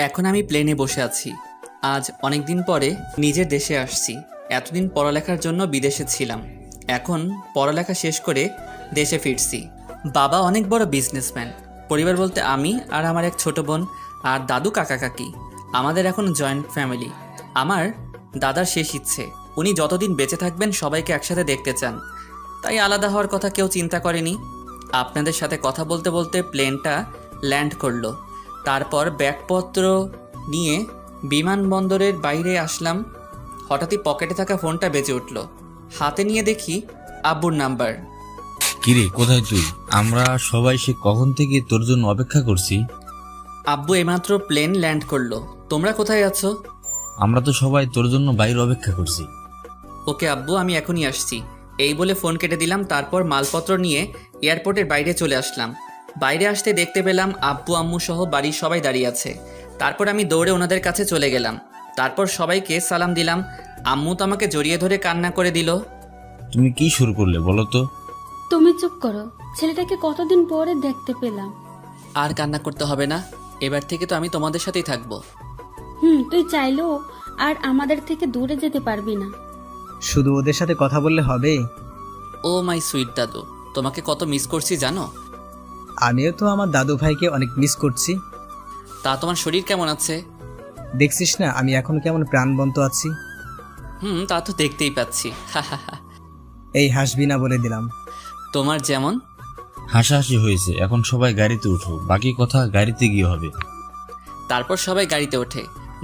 এখন আমি প্লেনে বসে আছি। আজ অনেক দিন পরে নিজের দেশে আসছি। এতদিন পড়ালেখার জন্য বিদেশে ছিলাম। এখন পড়ালেখা শেষ করে দেশে ফিরছি। বাবা অনেক বড় বিজনেসম্যান। পরিবার বলতে আমি আর আমার এক ছোট বোন আর দাদু কাকা কাকি। আমাদের এখন জয়েন্ট ফ্যামিলি। আমার দাদার শেষ ইচ্ছে, উনি যতদিন বেঁচে থাকবেন সবাইকে একসাথে দেখতে চান। তাই আলাদা হওয়ার কথা কেউ চিন্তা করেনি। আপনাদের সাথে কথা বলতে বলতে প্লেনটা ল্যান্ড করলো। তারপর ব্যাগপত্র নিয়ে বিমানবন্দরের বাইরে আসলাম। হঠাৎই পকেটে থাকা ফোনটা বেজে উঠল। হাতে নিয়ে দেখি আব্বুর নাম্বার। কিরে, কোথায় তুই? আমরা সবাই সে কখন থেকে তোর জন্য অপেক্ষা করছি। আব্বু এইমাত্র প্লেন ল্যান্ড করলো। তোমরা কোথায় আছো? আমরা তো সবাই তোর জন্য বাইরে অপেক্ষা করছি। ওকে আব্বু, আমি এখনই আসছি। এই বলে ফোন কেটে দিলাম। তারপর মালপত্র নিয়ে এয়ারপোর্টের বাইরে চলে আসলাম। বাইরে আসতে দেখতে পেলাম আব্বু আম্মু সহ বাড়ির সবাই দাঁড়িয়ে আছে। তারপর আমি দৌড়ে ওনাদের কাছে চলে গেলাম। তারপর সবাইকে সালাম দিলাম। আম্মু তো আমাকে জড়িয়ে ধরে কান্না করে দিল। তুমি কি শুরু করলে বলো তো? তুমি চুপ করো, ছেলেটাকে কতদিন পরে দেখতে পেলাম। আর কান্না করতে হবে না, এবার থেকে তো আমি তোমাদের সাথেই থাকবো। তুই চাইলেও আর আমাদের থেকে দূরে যেতে পারবি না। শুধু ওদের সাথে কথা বললে হবে? ও মাই সুইট দাদু, তোমাকে কত মিস করছি জানো? আমিও তো আমার দাদু ভাইকে অনেক মিস করছি। তা তোমার শরীর কেমন আছে? দেখছিস না আমি এখন কেমন প্রাণবন্ত আছি। তা তো দেখতেই পাচ্ছি। এই হাসবি না বলে দিলাম। তোমার যেমন। হাসাহাসি হয়েছে, এখন সবাই গাড়িতে উঠো, বাকি কথা গাড়িতে গিয়ে হবে। তারপর সবাই গাড়িতে ওঠে।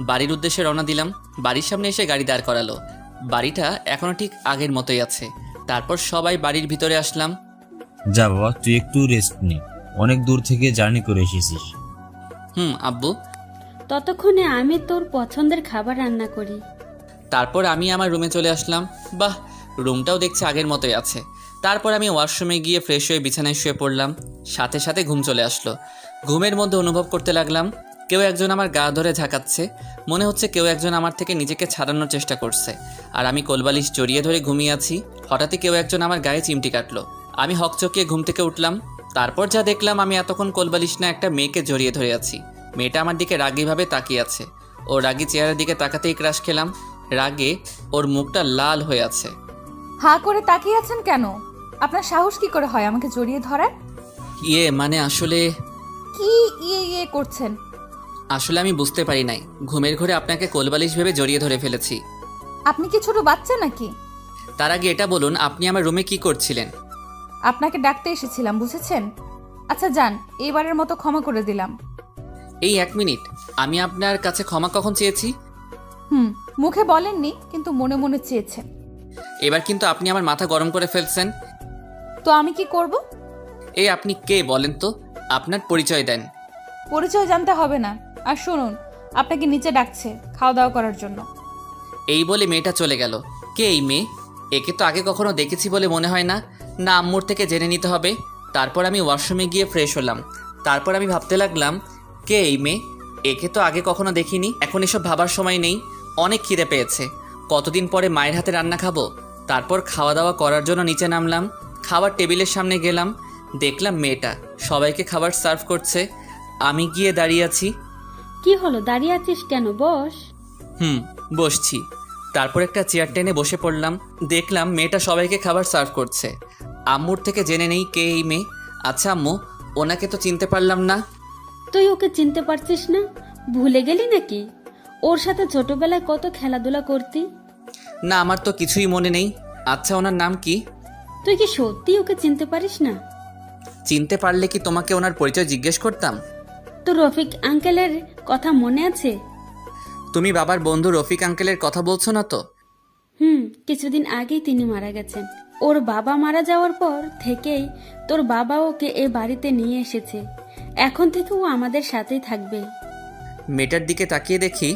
বাড়ির উদ্দেশ্যে রওনা দিলাম। বাড়ির সামনে এসে গাড়ি দাঁড় করালো। বাড়িটা এখনো ঠিক আগের মতোই আছে। তারপর সবাই বাড়ির ভিতরে আসলাম। যা বাবা, তুই একটু রেস্ট নে, অনেক দূর থেকে জার্নি করে এসেছিস। আব্বু। ততক্ষণে আমি তোর পছন্দের খাবার রান্না করি। তারপর আমি আমার রুমে চলে আসলাম। বাহ, রুমটাও দেখছি আগের মতোই আছে। তারপর আমি ওয়াশরুমে গিয়ে ফ্রেশ হয়ে বিছানায় শুয়ে পড়লাম। সাথে সাথে ঘুম চলে আসলো। ঘুমের মধ্যে অনুভব করতে লাগলাম কেউ একজন আমার গা ধরে ঝাঁকাচ্ছে। মনে হচ্ছে কেউ একজন আমার থেকে নিজেকে ছাড়ানোর চেষ্টা করছে। আর আমি কোলবালিশ জড়িয়ে ধরে ঘুমিয়ে আছি। হঠাৎই কেউ একজন আমার গায়ে চিমটি কাটলো। আমি হকচকিয়ে ঘুম থেকে উঠলাম। তারপর যা দেখলাম, আমি এতক্ষণ কোলবালিশ না একটা মেয়েকে জড়িয়ে ধরে আছি। মেয়েটা আমার দিকে রাগীভাবে তাকিয়ে আছে। ও রাগী চেহারার দিকে তাকাতেই ক্রাশ খেলাম। রাগে ওর মুখটা লাল হয়ে আছে। হাঁ করে তাকিয়ে আছেন কেন? আপনার সাহস কি করে হয় আমাকে জড়িয়ে ধরার? মানে আসলে কি ইয়ে করছেন? আসলে আমি বুঝতে পারি নাই, ঘুমের ঘরে আপনাকে কোলবালিশ ভেবে জড়িয়ে ধরে ফেলেছি। আপনি কি ছোট বাচ্চা নাকি? তার আগে এটা বলুন, আপনি আমার রুমে কি করছিলেন? আপনাকে ডাকতে এসেছিলাম, বুঝেছেন? আচ্ছা যান, এবারের মতো ক্ষমা করে দিলাম। এই 1 মিনিট, আমি আপনার কাছে ক্ষমা কখন চেয়েছি? মুখে বলেননি, কিন্তু মনে মনে চেয়েছেন। এবার কিন্তু আপনি আমার মাথা গরম করে ফেলছেন। তো আমি কি করব? এই আপনি কে বলেন তো? আপনার পরিচয় দেন। পরিচয় জানতে হবে না। আর শুনুন, আপনাকে নিচে ডাকছে খাওয়া দাওয়া করার জন্য। এই বলে মেয়েটা চলে গেল। কে এই মেয়ে? একে তো আগে কখনো দেখেছি বলে মনে হয় না। না, আম্মুর থেকে জেনে নিতে হবে। তারপর আমি ওয়াশরুমে গিয়ে ফ্রেশ হলাম। তারপর আমি ভাবতে লাগলাম, কে এই মেয়ে? একে তো আগে কখনো দেখিনি। এখন এসব ভাবার সময় নেই, অনেক খিদে পেয়েছে। কতদিন পরে মায়ের হাতে রান্না খাবো। তারপর খাওয়া দাওয়া করার জন্য নিচে নামলাম। খাবার টেবিলের সামনে গেলাম, দেখলাম মেয়েটা সবাইকে খাবার সার্ভ করছে। আমি গিয়ে দাঁড়িয়ে আছি। কি হলো, দাঁড়িয়ে আছিস কেন? বস। বসছি। তারপর একটা চেয়ার টেনে বসে পড়লাম। দেখলাম মেয়েটা সবাইকে খাবার সার্ভ করছে। আম্মুর থেকে জেনে নেই কে এই মেয়ে। আচ্ছা আম্মু, ওনাকে তো চিনতে পারলাম না। তুই ওকে চিনতে পারছিস না? ভুলে গেলি নাকি? ওর সাথে ছোটবেলায় কত খেলাধুলা করতি। না, আমার তো কিছুই মনে নেই। আচ্ছা, ওনার নাম কি? তুই কি সত্যি ওকে চিনতে পারিস না? চিনতে পারলে কি তোমাকে ওনার পরিচয় জিজ্ঞেস করতাম? তো রফিক আঙ্কেলের কথা মনে আছে? তুমি বাবার বন্ধু রফিক আঙ্কেলের কথা বলছো না তো? কিছুদিন আগেই তিনি মারা গেছেন। ওর বাবা মারা যাওয়ার পর থেকেই তোর বাবা ওকে এ বাড়িতে নিয়ে এসেছে। এখন থেকে ও আমাদের সাথেই থাকবে। মেয়েটার দিকে তাকিয়ে দেখি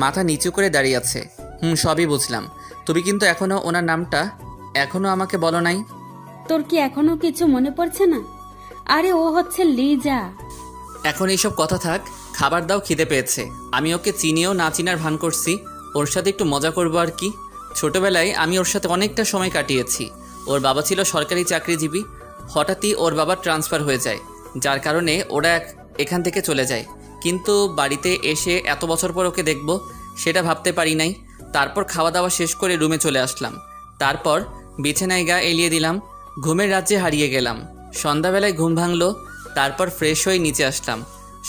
মাথা নিচু করে দাঁড়িয়ে আছে। সবই বুঝলাম। তুমি কিন্তু ওনার নামটা এখনো আমাকে বলো নাই। তোর কি এখনো কিছু মনে পড়ছে না? আরে ও হচ্ছে লিজা। এখন এইসব কথা থাক, খাবার দাও, খিদে পেয়েছে। আমি ওকে চিনিও না চিনার ভান করছি। ওর সাথে একটু মজা করবো আর কি। ছোটবেলায় আমি ওর সাথে অনেকটা সময় কাটিয়েছি। ওর বাবা ছিল সরকারি চাকরিজীবী। হঠাৎই ওর বাবার ট্রান্সফার হয়ে যায়, যার কারণে ওরা এখান থেকে চলে যায়। কিন্তু বাড়িতে এসে এত বছর পর ওকে দেখব সেটা ভাবতে পারি নাই। তারপর খাওয়া দাওয়া শেষ করে রুমে চলে আসলাম। তারপর বিছানায় গা এলিয়ে দিলাম। ঘুমের রাজ্যে হারিয়ে গেলাম। সন্ধ্যাবেলায় ঘুম ভাঙলো। তারপর ফ্রেশ হয়ে নিচে আসলাম।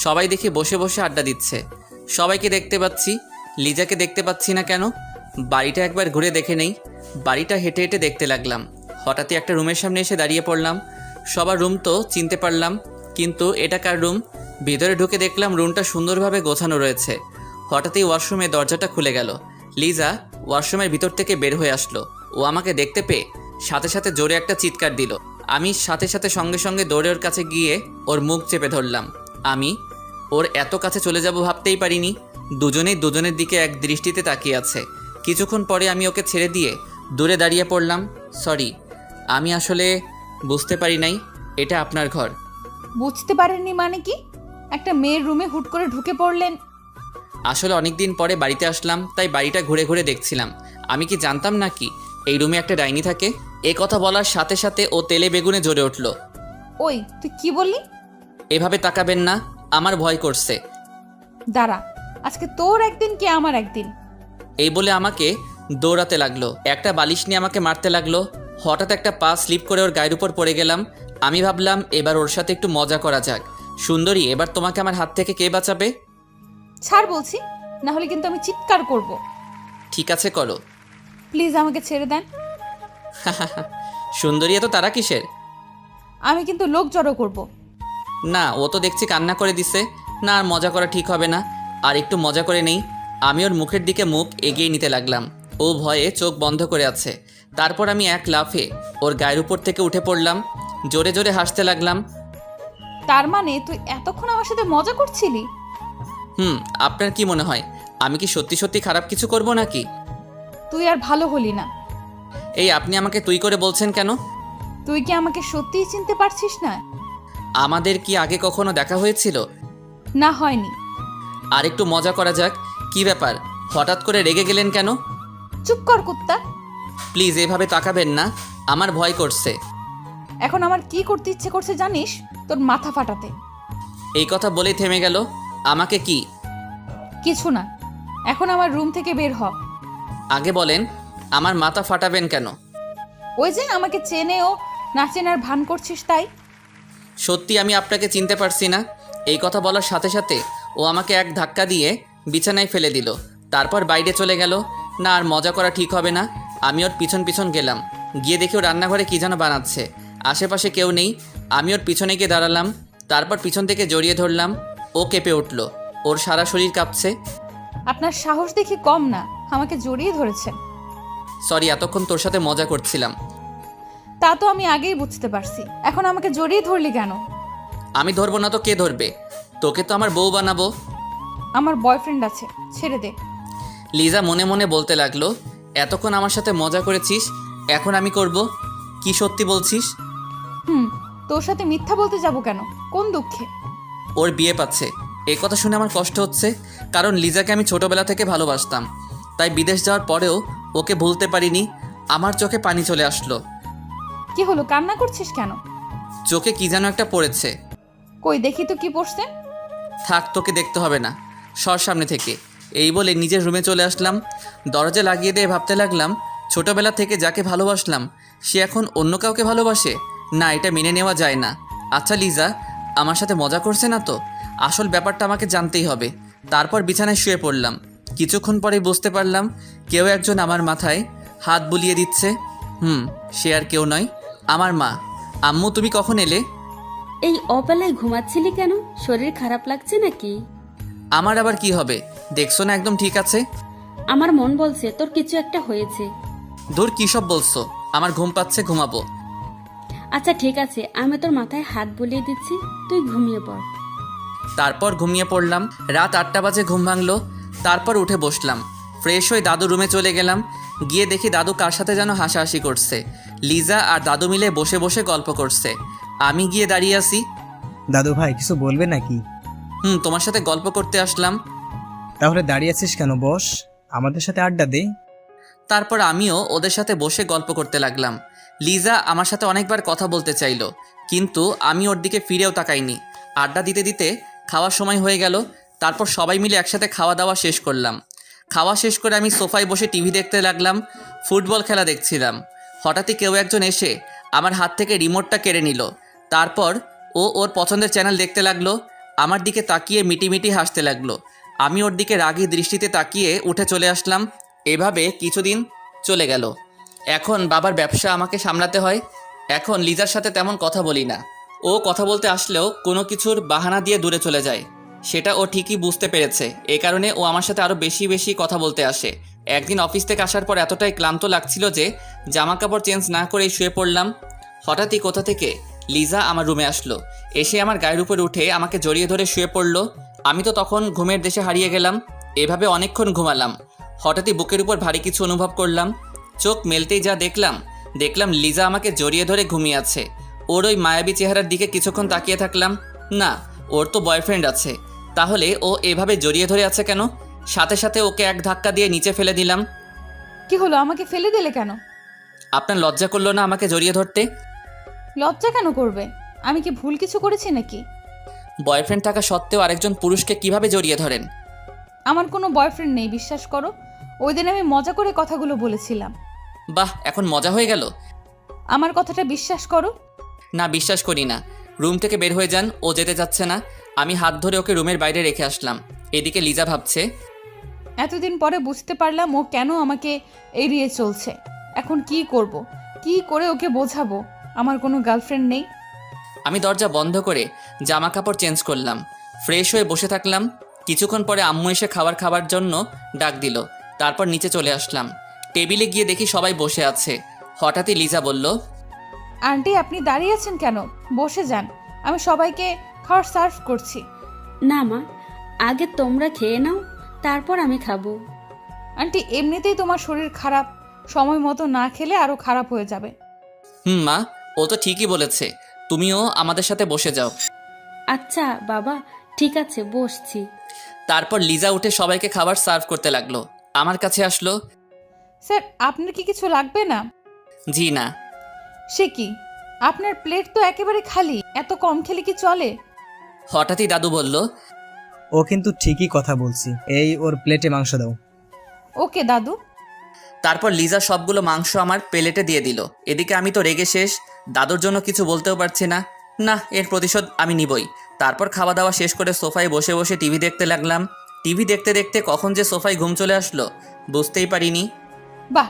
সবাই দেখি বসে বসে আড্ডা দিচ্ছে। সবাইকে দেখতে পাচ্ছি, লিজাকে দেখতে পাচ্ছি না কেন? বাড়িটা একবার ঘুরে দেখে নেই। বাড়িটা হেঁটে হেঁটে দেখতে লাগলাম। হঠাৎই একটা রুমের সামনে এসে দাঁড়িয়ে পড়লাম। সবার রুম তো চিনতে পারলাম, কিন্তু এটা কার রুম? ভিতরে ঢুকে দেখলাম রুমটা সুন্দরভাবে গোছানো রয়েছে। হঠাৎই ওয়াশরুমে দরজাটা খুলে গেল। লিজা ওয়াশরুমের ভিতর থেকে বের হয়ে আসলো। ও আমাকে দেখতে পেয়ে সাথে সাথে জোরে একটা চিৎকার দিল। আমি সাথে সাথে সঙ্গে সঙ্গে দৌড়ে ওর কাছে গিয়ে ওর মুখ চেপে ধরলাম। আমি ওর এত কাছে চলে যাব ভাবতেই পারিনি। দুজনেই দুজনের দিকে এক দৃষ্টিতে তাকিয়ে আছে। কিছুক্ষণ পরে আমি ওকে ছেড়ে দিয়ে দূরে দাঁড়িয়ে পড়লাম। সরি, আমি আসলে বুঝতে পারি নাই এটা আপনার ঘর। বুঝতে পারেননি মানে কি? একটা মেয়ের রুমে হুট করে ঢুকে পড়লেন। আসলে অনেক দিন পরে বাড়িতে আসলাম, তাই বাড়িটা ঘুরে ঘুরে দেখছিলাম। আমি কি জানতাম নাকি এই রুমে একটা ডাইনি থাকে? এ কথা বলার সাথে সাথে ও তেলে বেগুনে জ্বলে উঠল। ওই তুই কি বললি? এভাবে তাকাবেন না, আমার ভয় করছে। দাঁড়া, আজকে তোর একদিন কি আমার একদিন। এই বলে আমাকে দৌড়াতে লাগলো। একটা বালিশ নিয়ে আমাকে মারতে লাগলো। হঠাৎ একটা পা স্লিপ করে ওর গায়ের উপর পড়ে গেলাম। আমি ভাবলাম এবার ওর সাথে একটু মজা করা যাক। সুন্দরী, এবার তোমাকে আমার হাত থেকে কে বাঁচাবে? ছাড় বলছি, না হলে কিন্তু আমি চিৎকার করব। ঠিক আছে, করো। প্লিজ আমাকে ছেড়ে দেন। সুন্দরী, এত তারা কিসের? আমি কিন্তু লোক জড়ো করব। না, ও তো দেখছি কান্না করে দিছে। না, আর মজা করা ঠিক হবে না। আর একটু মজা করে নেই। আমি ওর মুখের দিকে মুখ এগিয়ে নিতে লাগলাম। ও ভয়ে চোখ বন্ধ করে আছে। তারপর আমি এক লাফে ওর গায়ের উপর থেকে উঠে পড়লাম। জোরে জোরে হাসতে লাগলাম। তার মানে তুই এতক্ষণ আমার সাথে মজা করছিলি? আপনার কি মনে হয় আমি কি সত্যি সত্যি খারাপ কিছু করব নাকি? তুই আর ভালো হলি না। এই আপনি আমাকে তুই করে বলছেন কেন? তুই কি আমাকে সত্যিই চিনতে পারছিস না? আমাদের কি আগে কখনো দেখা হয়েছিল? না, হয়নি। আর একটু মজা করা যাক। কি ব্যাপার, হঠাৎ করে রেগে গেলেন কেন? চুপ কর কুত্তা। প্লিজ এভাবে তাকাবেন না, আমার ভয় করছে। এখন আমার কি করতে ইচ্ছে করছে জানিস? তোর মাথা ফাটাতে। এই কথা বলেই থেমে গেল। আমাকে কি? কিছু না, এখন আমার রুম থেকে বের হ। আগে বলেন, আমার মাথা ফাটাবেন কেন? ওই যে আমাকে চেনে ও না চেনার ভান করছিস তাই। সত্যি আমি আপনাকে চিনতে পারছি না। এই কথা বলার সাথে সাথে ও আমাকে এক ধাক্কা দিয়ে বিছানায় ফেলে দিল। তারপর বাইরে চলে গেল। না, আর মজা করা ঠিক হবে না। আমি ওর পিছন পিছন গেলাম। গিয়ে দেখি ও রান্নাঘরে কী যেন বানাচ্ছে। আশেপাশে কেউ নেই। আমি ওর পিছনে গিয়ে দাঁড়ালাম। তারপর পিছন থেকে জড়িয়ে ধরলাম। ও কেঁপে উঠল। ওর সারা শরীর কাঁপছে। আপনার সাহস দেখি কম না, আমাকে জড়িয়ে ধরেছেন। সরি, এতক্ষণ তোর সাথে মজা করছিলাম। তা তো আমি আগেই বুঝতে পারছি, এখন আমাকে জড়িয়ে ধরলি কেন? আমি ধরবো না তো কে ধরবে? তোকে তো আমার বউ বানাবো। আমার বয়ফ্রেন্ড আছে, ছেড়ে দে। লিজা মনে মনে বলতে লাগলো, এতক্ষণ আমার সাথে মজা করেছিস, এখন আমি করব? কি সত্যি বলছিস? তোর সাথে মিথ্যা বলতে যাব কেন? কোন দুঃখে? ওর বিয়ে পাচ্ছে। এই কথা শুনে আমার কষ্ট হচ্ছে, কারণ লিজাকে আমি ছোটবেলা থেকে ভালোবাসতাম। তাই বিদেশ যাওয়ার পরেও ওকে ভুলতে পারিনি। আমার চোখে পানি চলে আসলো। কি হলো, কান্না করছিস কেন? চোখে কি যেন একটা পড়েছে। কই দেখি তো কি পড়ছে। থাক, তোকে দেখতে হবে না, সর সামনে থেকে। এই বলে নিজের রুমে চলে আসলাম। দরজা লাগিয়ে দিয়ে ভাবতে লাগলাম, ছোটবেলা থেকে যাকে ভালোবাসলাম সে এখন অন্য কাউকে ভালোবাসে। না, এটা মেনে নেওয়া যায় না। আচ্ছা লিজা আমার সাথে মজা করছে না তো? আসল ব্যাপারটা আমাকে জানতেই হবে। তারপর বিছানায় শুয়ে পড়লাম। কিছুক্ষণ পরেই বুঝতে পারলাম কেউ একজন আমার মাথায় হাত বুলিয়ে দিচ্ছে। সে আর কেউ নয়, আমার মা। আম্মু, তুমি কখন এলে? এই অবেলায় ঘুমাচ্ছিলি কেন? শরীর খারাপ লাগছে নাকি? আমার আবার কি হবে? দেখছো না একদম ঠিক আছে। আমার মন বলছে তোর কিছু একটা হয়েছে। ধুর, কী সব বলছো? আমার ঘুম পাচ্ছে, ঘুমাবো। আচ্ছা ঠিক আছে, আমি তোর মাথায় হাত বুলিয়ে দিচ্ছি, তুই ঘুমিয়ে পড়। তারপর ঘুমিয়ে পড়লাম। রাত 8টা বাজে ঘুম ভাঙলো। তারপর উঠে বসলাম। ফ্রেশ হয়ে দাদু রুমে চলে গেলাম। গিয়ে দেখি দাদু কার সাথে যেন হাসাহাসি করছে। লিজা আর দাদু মিলে বসে বসে গল্প করছে। আমি গিয়ে দাঁড়িয়ে আছি। দাদু ভাই কিছু বলবে নাকি? তোমার সাথে গল্প করতে আসলাম। তাহলে দাঁড়িয়ে আছিস কেন? বস, আমাদের সাথে আড্ডা দে। তারপর আমিও ওদের সাথে বসে গল্প করতে লাগলাম। লিজা আমার সাথে অনেকবার কথা বলতে চাইলো, কিন্তু আমি ওর দিকে ফিরেও তাকাইনি। আড্ডা দিতে দিতে খাওয়ার সময় হয়ে গেল। তারপর সবাই মিলে একসাথে খাওয়া দাওয়া শেষ করলাম। খাওয়া শেষ করে আমি সোফায় বসে টিভি দেখতে লাগলাম। ফুটবল খেলা দেখছিলাম। হঠাৎই কেউ একজন এসে আমার হাত থেকে রিমোটটা কেড়ে নিল। তারপর ও ওর পছন্দের চ্যানেল দেখতে লাগলো। আমার দিকে তাকিয়ে মিটিমিটি হাসতে লাগলো। আমি ওর দিকে রাগী দৃষ্টিতে তাকিয়ে উঠে চলে আসলাম। এভাবে কিছুদিন চলে গেল। এখন বাবার ব্যবসা আমাকে সামলাতে হয়। এখন লিজার সাথে তেমন কথা বলি না। ও কথা বলতে আসলেও কোনো কিছুর বাহানা দিয়ে দূরে চলে যায়। সেটা ও ঠিকই বুঝতে পেরেছে। এই কারণে ও আমার সাথে আরও বেশি বেশি কথা বলতে আসে। একদিন অফিস থেকে আসার পর এতটাই ক্লান্ত লাগছিল যে জামা কাপড় চেঞ্জ না করেই শুয়ে পড়লাম। হঠাৎই কোথা থেকে লিজা আমার রুমে আসলো। এসে আমার গায়ের উপর উঠে আমাকে জড়িয়ে ধরে শুয়ে পড়লো। আমি তো তখন ঘুমের দেশে হারিয়ে গেলাম। এভাবে অনেকক্ষণ ঘুমালাম। হঠাৎই বুকের উপর ভারী কিছু অনুভব করলাম। চোখ মেলতেই যা দেখলাম লিজা আমাকে জড়িয়ে ধরে ঘুমিয়ে আছে। ওর ওই মায়াবী চেহারার দিকে কিছুক্ষণ তাকিয়ে থাকলাম। না, ওর তো বয়ফ্রেন্ড আছে। তাহলে ও এভাবে জড়িয়ে ধরে আছে কেন? সাথে সাথে ওকে এক ধাক্কা দিয়ে নিচে ফেলে দিলাম। কি হলো, আমাকে ফেলে দিলে কেন? আপনার লজ্জা করলো না আমাকে জড়িয়ে ধরতে? লজ্জা কেন করবে? আমি কি ভুল কিছু করেছি নাকি? বয়ফ্রেন্ড থাকা সত্ত্বেও আরেকজন পুরুষকে কিভাবে জড়িয়ে ধরেন? আমার কোনো বয়ফ্রেন্ড নেই, বিশ্বাস করো। ওই দিন আমি মজা করে কথাগুলো বলেছিলাম। বাহ, এখন মজা হয়ে গেল। আমার কথাটা বিশ্বাস করো। না, বিশ্বাস করি না। রুম থেকে বের হয়ে যান, ও যেতে যাচ্ছে না। আমি হাত ধরে ওকে রুমের বাইরে রেখে আসলাম। এদিকে লিজা ভাবছে, এতদিন পরে বুঝতে পারলাম ও কেন আমাকে এড়িয়ে চলছে। এখন কি করব? কি করে ওকে বোঝাবো আমার কোনো গার্লফ্রেন্ড নেই? আমি দরজা বন্ধ করে জামা কাপড় চেঞ্জ করলাম। ফ্রেশ হয়ে বসে থাকলাম। কিছুক্ষণ পরে আম্মু এসে খাবার জন্য ডাক দিল। তারপর নিচে চলে আসলাম। টেবিলে গিয়ে দেখি সবাই বসে আছে। হঠাৎই লিজা বলল, আন্টি, আপনি দাঁড়িয়ে আছেন কেন? বসে যান, আমি সবাইকে খাবার সার্ভ করছি। না মা, আগে তোমরা খেয়ে নাও, তারপর আমি খাবো। আন্টি, এমনিতেই তোমার শরীর খারাপ, সময় মতো না খেলে আরো খারাপ হয়ে যাবে। মা, ও তো ঠিকই বলেছে। তুমিও আমাদের সাথে বসে যাও। আচ্ছা বাবা, ঠিক আছে, বসছি। তারপর লিজা উঠে সবাইকে খাবার সার্ভ করতে লাগলো। আমার কাছে আসলো। স্যার, আপনার কি কিছু লাগবে না? জি না। সে কি, আপনার প্লেট তো একেবারে খালি, এত কম খেলে কি চলে? হঠাৎই দাদু বলল, ও কিন্তু ঠিকই কথা বলছি, এই ওর প্লেটে মাংস দাও। ওকে দাদু। তারপর লিজা সবগুলো মাংস আমার প্লেটে দিয়ে দিল। এদিকে আমি তো রেগে শেষ। দাদুর জন্য কিছু বলতেও পারছি না। না, এর প্রতিশোধ আমি নিবই। তারপর খাওয়া দাওয়া শেষ করে সোফায় বসে বসে টিভি দেখতে লাগলাম। টিভি দেখতে দেখতে কখন যে সোফায় ঘুম চলে আসলো বুঝতেই পারিনি। বাহ,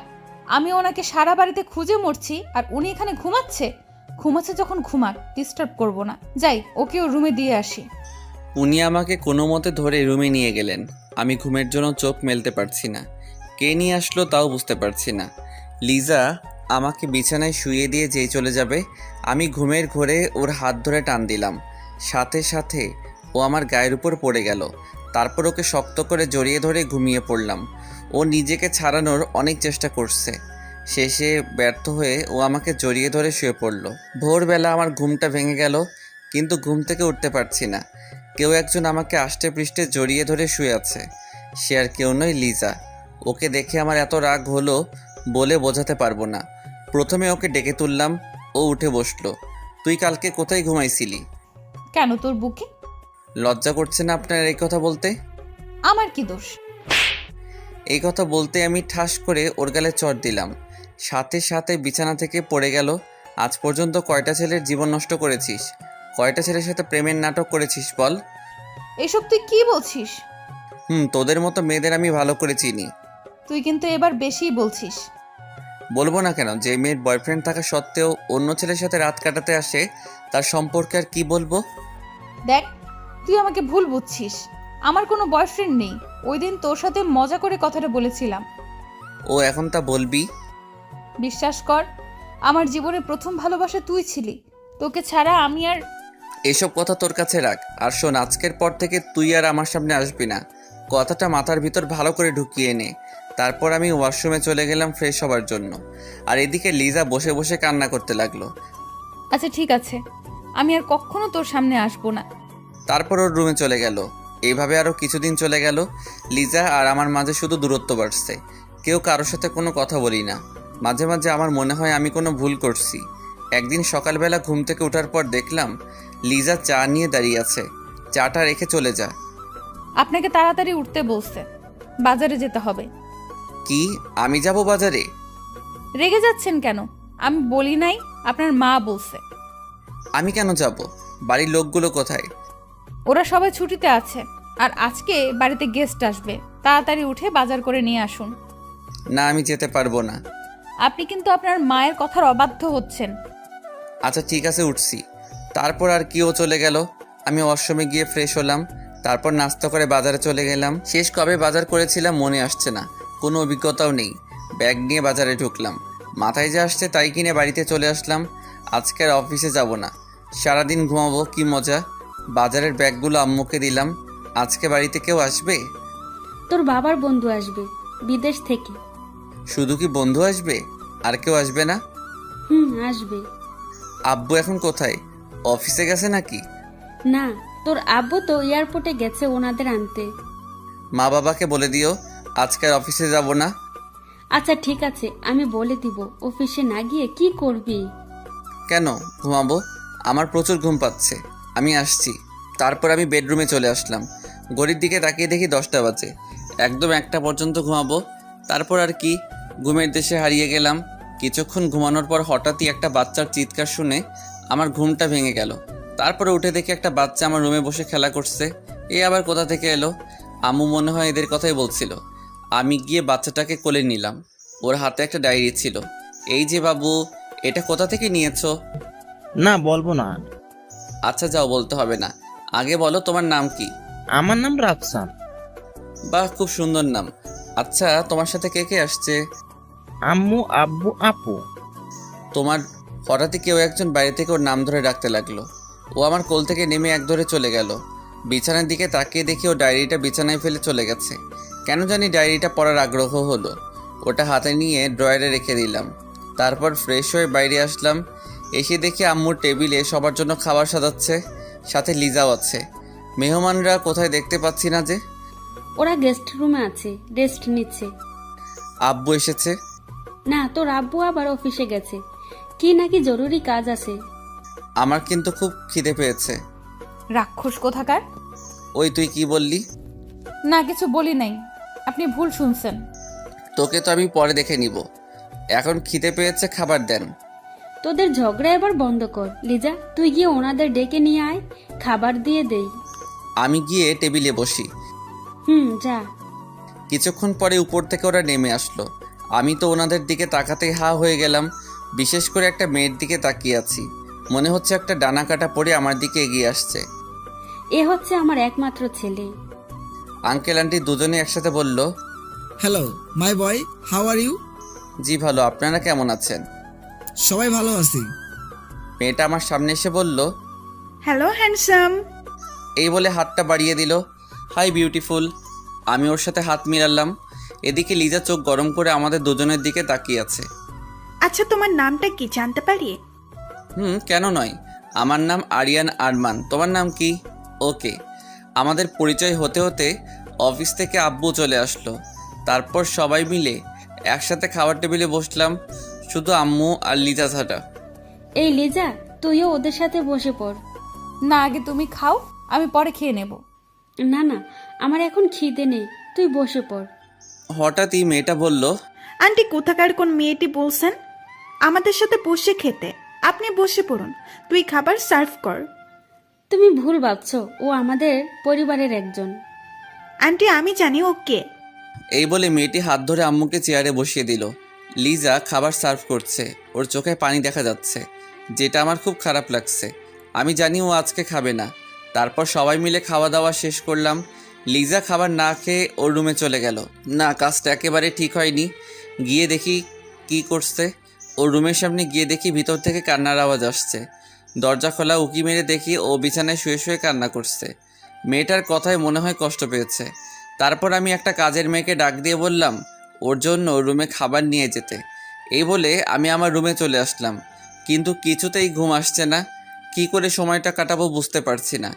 আমি ওনাকে সারা বাড়িতে খুঁজে মরছি আর উনি এখানে ঘুমাচ্ছে যখন ঘুমাক, ডিস্টার্ব করব না। যাই, ওকেও রুমে দিয়ে আসি। উনি আমাকে কোনো মতে ধরে রুমে নিয়ে গেলেন। আমি ঘুমের জন্য চোখ মেলতে পারছি না। কে নিয়ে আসলো তাও বুঝতে পারছি না। লিজা আমাকে বিছানায় শুইয়ে দিয়ে যেই চলে যাবে, আমি ঘুমের ঘোরে ওর হাত ধরে টান দিলাম। সাথে সাথে ও আমার গায়ের উপর পড়ে গেল। তারপর ওকে শক্ত করে জড়িয়ে ধরে ঘুমিয়ে পড়লাম। ও নিজেকে ছাড়ানোর অনেক চেষ্টা করছে। শেষে ব্যর্থ হয়ে ও আমাকে জড়িয়ে ধরে শুয়ে পড়ল। ভোরবেলা আমার ঘুমটা ভেঙে গেল, কিন্তু ঘুম থেকে উঠতে পারছি না। কেউ একজন আমাকে আষ্টে পৃষ্ঠে জড়িয়ে ধরে শুয়ে আছে। সে আর কেউ নয়, লিজা। ওকে দেখে আমার এত রাগ হলো বলে বোঝাতে পারবো না। প্রথমে ওকে ডেকে তুললাম, ও উঠে বসলো। তুই কালকে কোথায় ঘুমাইছিলি? কেন, তোর বুকে? লজ্জা করছে না আপনার এই কথা বলতে? আমার কি দোষ? এই কথা বলতে আমি ঠাস করে ওর গালে চড় দিলাম। সাথে সাথে বিছানা থেকে পড়ে গেল। আজ পর্যন্ত কয়টা ছেলের জীবন নষ্ট করেছিস? কয়টা ছেলের সাথে প্রেমের নাটক করেছিস বল? এসব তুই কি বলছিস? তোদের মতো মেয়েদের আমি ভালো করে চিনি। তুই কিন্তু এবার বেশিই বলছিস। বলবো না কেন? যে মেয়ের বয়ফ্রেন্ড থাকা সত্ত্বেও অন্য ছেলের সাথে রাত কাটাতে আসে, তার সম্পর্কে আর কি বলবো? দেখ, তুই আমাকে ভুল বুঝছিস। আমার কোনো বয়ফ্রেন্ড নেই। ওই দিন তোর সাথে মজা করে কথাটা বলেছিলাম। ও এখন তা বলবি? বিশ্বাস কর, আমার জীবনে প্রথম ভালোবাসা তুই ছিলি। তোকে ছাড়া আমি আর... এসব কথা তোর কাছে রাখ। আর শোন, আজকের পর থেকে তুই আর আমার সামনে আসবি না। কথাটা মাথার ভিতর ভালো করে ঢুকিয়ে নে। তারপর আমি ওয়াশরুমে চলে গেলাম ফ্রেশ হবার জন্য। আর এদিকে লিজা বসে বসে কান্না করতে লাগলো। আচ্ছা ঠিক আছে, আমি আর কখনো তোর সামনে আসবো না। তারপর ওর রুমে চলে গেল। এইভাবে আরও কিছুদিন চলে গেল। লিজা আর আমার মাঝে শুধু দূরত্ব বাড়ছে। কেউ কারোর সাথে কোনো কথা বলি না। মাঝে মাঝে আমার মনে হয় আমি কোনো ভুল করছি। একদিন সকালবেলা ঘুম থেকে ওঠার পর দেখলাম লিজা চা নিয়ে দাঁড়িয়ে আছে। চাটা রেখে চলে যা। আপনাকে তাড়াতাড়ি উঠতে বলছে, বাজারে যেতে হবে। কি আমি যাব বাজারে? রেগে যাচ্ছেন কেন? আমি বলি নাই, আপনার মা বলছে। আমি কেন যাব? বাড়ির লোকগুলো কোথায়? ওরা সবাই ছুটিতে আছে, আর আজকে বাড়িতে গেস্ট আসবে। তাড়াতাড়ি উঠে বাজার করে নিয়ে আসুন। না, আমি যেতে পারবো না। আপনি কিন্তু আপনার মায়ের কথার অবাধ্য হচ্ছেন। আচ্ছা ঠিক আছে, উঠছি। তারপর আর কি, ও চলে গেল। আমি ওয়াশরুমে গিয়ে ফ্রেশ হলাম, তারপর নাস্তা করে বাজারে চলে গেলাম। শেষ কবে বাজার করেছিলাম মনে আসছে না, কোনো অভিজ্ঞতাও নেই। ব্যাগ নিয়ে বাজারে ঢুকলাম, মাথায় যা আসছে তাই কিনে বাড়িতে চলে আসলাম। আজকে আর অফিসে যাব না, সারাদিন ঘুমাবো, কি মজা। বাজারের ব্যাগগুলো আম্মুকে দিলাম। আজকে বাড়িতে কেউ আসবে? তোর বাবার বন্ধু আসবে বিদেশ থেকে। শুধু কি বন্ধু আসবে, আর কেউ আসবে না? আসবে। আব্বু এখন কোথায়? অফিসে গেছে নাকি? না, তোর আব্বু তো এয়ারপোর্টে গেছে ওনাদের আনতে। মা বাবাকে বলে দিও আজকে আর অফিসে যাব না। আচ্ছা ঠিক আছে, আমি বলে দিব। অফিসে না গিয়ে কি করবি? কেন ঘুমাবো? আমার প্রচুর ঘুম পাচ্ছে, আমি আসছি। তারপর আমি বেডরুমে চলে আসলাম। ঘড়ির দিকে তাকিয়ে দেখি 10টা বাজে। একদম 1টা পর্যন্ত ঘুমাবো, তারপর আর কি, ঘুমের দেশে হারিয়ে গেলাম। কিছুক্ষণ ঘুমানোর পর হঠাৎই একটা বাচ্চার চিৎকার শুনে আমার ঘুমটা ভেঙে গেল। তারপরে উঠে দেখি একটা বাচ্চা আমার রুমে বসে খেলা করছে। এ আবার কোথা থেকে এলো? আম্মু মনে হয় এদের কথাই বলছিল। আমি গিয়ে বাচ্চাটাকে কোলে নিলাম। ওর হাতে একটা ডায়েরি ছিল। এই যে বাবু, এটা কোথা থেকে নিয়েছো? না, বলবো না। আচ্ছা যাও, বলতে হবে না। আগে বলো তোমার নাম কি? আমার নাম রাফসান। বাহ, খুব সুন্দর নাম। আচ্ছা তোমার সাথে কে কে আসছে? আম্মু, আব্বু, আপু। তোমার হঠাৎই কেউ একজন বাইরে থেকে ওর নাম ধরে ডাকতে লাগলো। ও আমার কোল থেকে নেমে এক ধরে চলে গেল। বিছানার দিকে তাকিয়ে দেখি ও ডায়েরিটা বিছানায় ফেলে চলে গেছে। কেন জানি ডায়েরিটা পড়ার আগ্রহ হলো। ওটা হাতে নিয়ে ড্রয়ারে রেখে দিলাম। তারপর ফ্রেশ হয়ে বাইরে আসলাম। এসে দেখি আম্মুর টেবিলে সবার জন্য খাবার সাজাচ্ছে, সাথে লিজাও আছে। মেহমানরা কোথায় দেখতে পাচ্ছি না যে। ওরা গেস্ট রুমে আছে, রেস্ট নিচ্ছে। আব্বু এসেছে? না, তোর আব্বু আবার অফিসে গেছে, কি নাকি জরুরি কাজ আছে। আমার কিন্তু খুব খিদে পেয়েছে। রাক্ষস কোথাকার। ওই তুই কি বললি? না, কিছু বলি নাই, আপনি ভুল শুনছেন। তোকে তো আমি পরে দেখে নিব, এখন খিদে পেয়েছে, খাবার দেন। তোদের ঝগড়া এবার বন্ধ কর। লিজা, তুই গিয়ে ওনাদের ডেকে নিয়ে আয়, খাবার দিয়ে দেই। আমি গিয়ে টেবিলে বসি। যা। কিছুক্ষণ পরে উপর থেকে ওরা নেমে আসলো। আমি তো ওনাদের দিকে তাকাতেই হা হয়ে গেলাম। বিশেষ করে একটা মেয়ের দিকে তাকিয়ে আছি, মনে হচ্ছে একটা ডানা কাটা পড়ে আমার দিকে এগিয়ে আসছে। এ হচ্ছে আমার একমাত্র ছেলে। আঙ্কেল আন্টি দুজনে একসাথে বলল, hello my boy, how are you? জি ভালো, আপনারা কেমন আছেন? সবাই ভালো আছি। মেয়েটা আমার সামনে এসে বলল, হ্যালো হ্যান্ডসাম। এই বলে হাতটা বাড়িয়ে দিল। Hi beautiful. আমি ওর সাথে হাত মিলালাম। এদিকে লিজা চোখ গরম করে আমাদের দুজনের দিকে তাকিয়ে আছে। আচ্ছা, তোমার নামটা কি জানতে পারি? কেন নয়, আমার নাম আরিয়ান আরমান। তোমার নাম কি? ওকে। আমাদের পরিচয় হতে হতে অফিস থেকে আব্বু চলে আসলো। তারপর সবাই মিলে একসাথে খাবার টেবিলে বসলাম, শুধু আম্মু আর লিজা ছাড়া। এই লিজা, তুইও ওদের সাথে বসে পড়। না, আগে তুমি খাও, আমি পরে খেয়ে নেব। না না, আমার এখন খিদে নেই, তুই বসে পড়। হঠাৎই মেয়েটা বলল, আন্টি কোথাকার কোন মেয়েটি বলছেন আমাদের সাথে বসে খেতে? আপনি বসে পড়ুন, তুই খাবার সার্ভ কর। তুমি ভুল ভাবছো, ও আমাদের পরিবারের একজন। আন্টি আমি জানি ও কে। এই বলে মেয়েটি হাত ধরে আম্মুকে চেয়ারে বসিয়ে দিল। লিজা খাবার সার্ভ করছে, ওর চোখে পানি দেখা যাচ্ছে, যেটা আমার খুব খারাপ লাগছে। আমি জানি ও আজকে খাবে না। তারপর সবাই মিলে খাওয়া দাওয়া শেষ করলাম। লিজা খাবার না খেয়ে ওর রুমে চলে গেল। না, কাজটা একেবারে ঠিক হয়নি। গিয়ে দেখি কি করছে। ওর রুমের সামনে গিয়ে দেখি ভিতর থেকে কান্নার আওয়াজ আসছে। দরজা খোলা, উকি মেরে দেখি ও বিছানায় শুয়ে শুয়ে কান্না করছে। মেয়েটার কথায় মনে হয় কষ্ট পেয়েছে। তারপর আমি একটা কাজের মেয়েকে ডাক দিয়ে বললাম ওর জন্য রুমে খাবার নিয়ে যেতে। এই বলে আমি আমার রুমে চলে আসলাম, কিন্তু কিছুতেই ঘুম আসছে না। কি করে সময়টা কাটাবো বুঝতে পারছি না।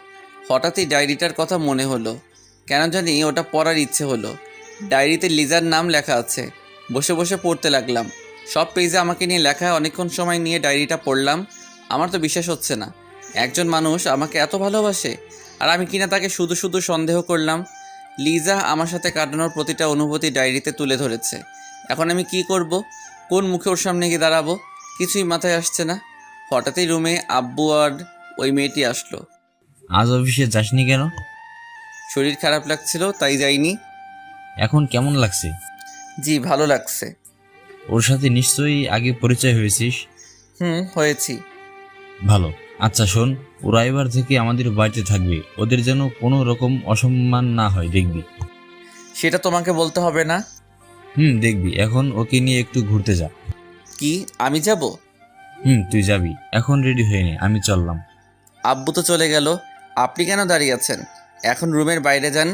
হঠাৎই ডায়েরিটার কথা মনে হলো, কেন জানি ওটা পড়ার ইচ্ছে হলো। ডায়েরিতে লিজার নাম লেখা আছে। বসে বসে পড়তে লাগলাম। সব পেজে আমাকে নিয়ে লেখা। অনেকক্ষণ সময় নিয়ে ডায়েরিটা পড়লাম। আমার তো বিশ্বাস হচ্ছে না, একজন মানুষ আমাকে এত ভালোবাসে আর আমি কিনা তাকে শুধু শুধু সন্দেহ করলাম। লিজা আমার সাথে কাটানোর প্রতিটা অনুভূতি ডায়েরিতে তুলে ধরেছে। এখন আমি কি করব? কোন মুখে ওর সামনে গিয়ে দাঁড়াবো? কিছুই মাথায় আসছে না। হঠাৎই রুমে আব্বু আর ওই মেয়েটি আসলো। আজ অফিসে যাসনি কেন? শরীর খারাপ লাগছিল তাই যাইনি। এখন কেমন লাগছে? জি ভালো লাগছে। ওর সাথে নিশ্চয়ই আগে পরিচয় হয়েছিস। হয়েছি। ভালো। আচ্ছা শোন, ওরা এবার থেকে আমাদের বাড়িতে থাকবে, ওদের যেন কোনো রকম অসম্মান না হয়, দেখবি? সেটা তোমাকে বলতে হবে না। দেখবি। এখন ওকে নিয়ে একটু ঘুরতে যা। কি আমি যাব? তুই যাবি। এখন রেডি হয়ে নে, আমি চললাম। আব্বু তো চলে গেল, আপনি কেন দাঁড়িয়ে আছেন? এখন রুমের বাইরে যান।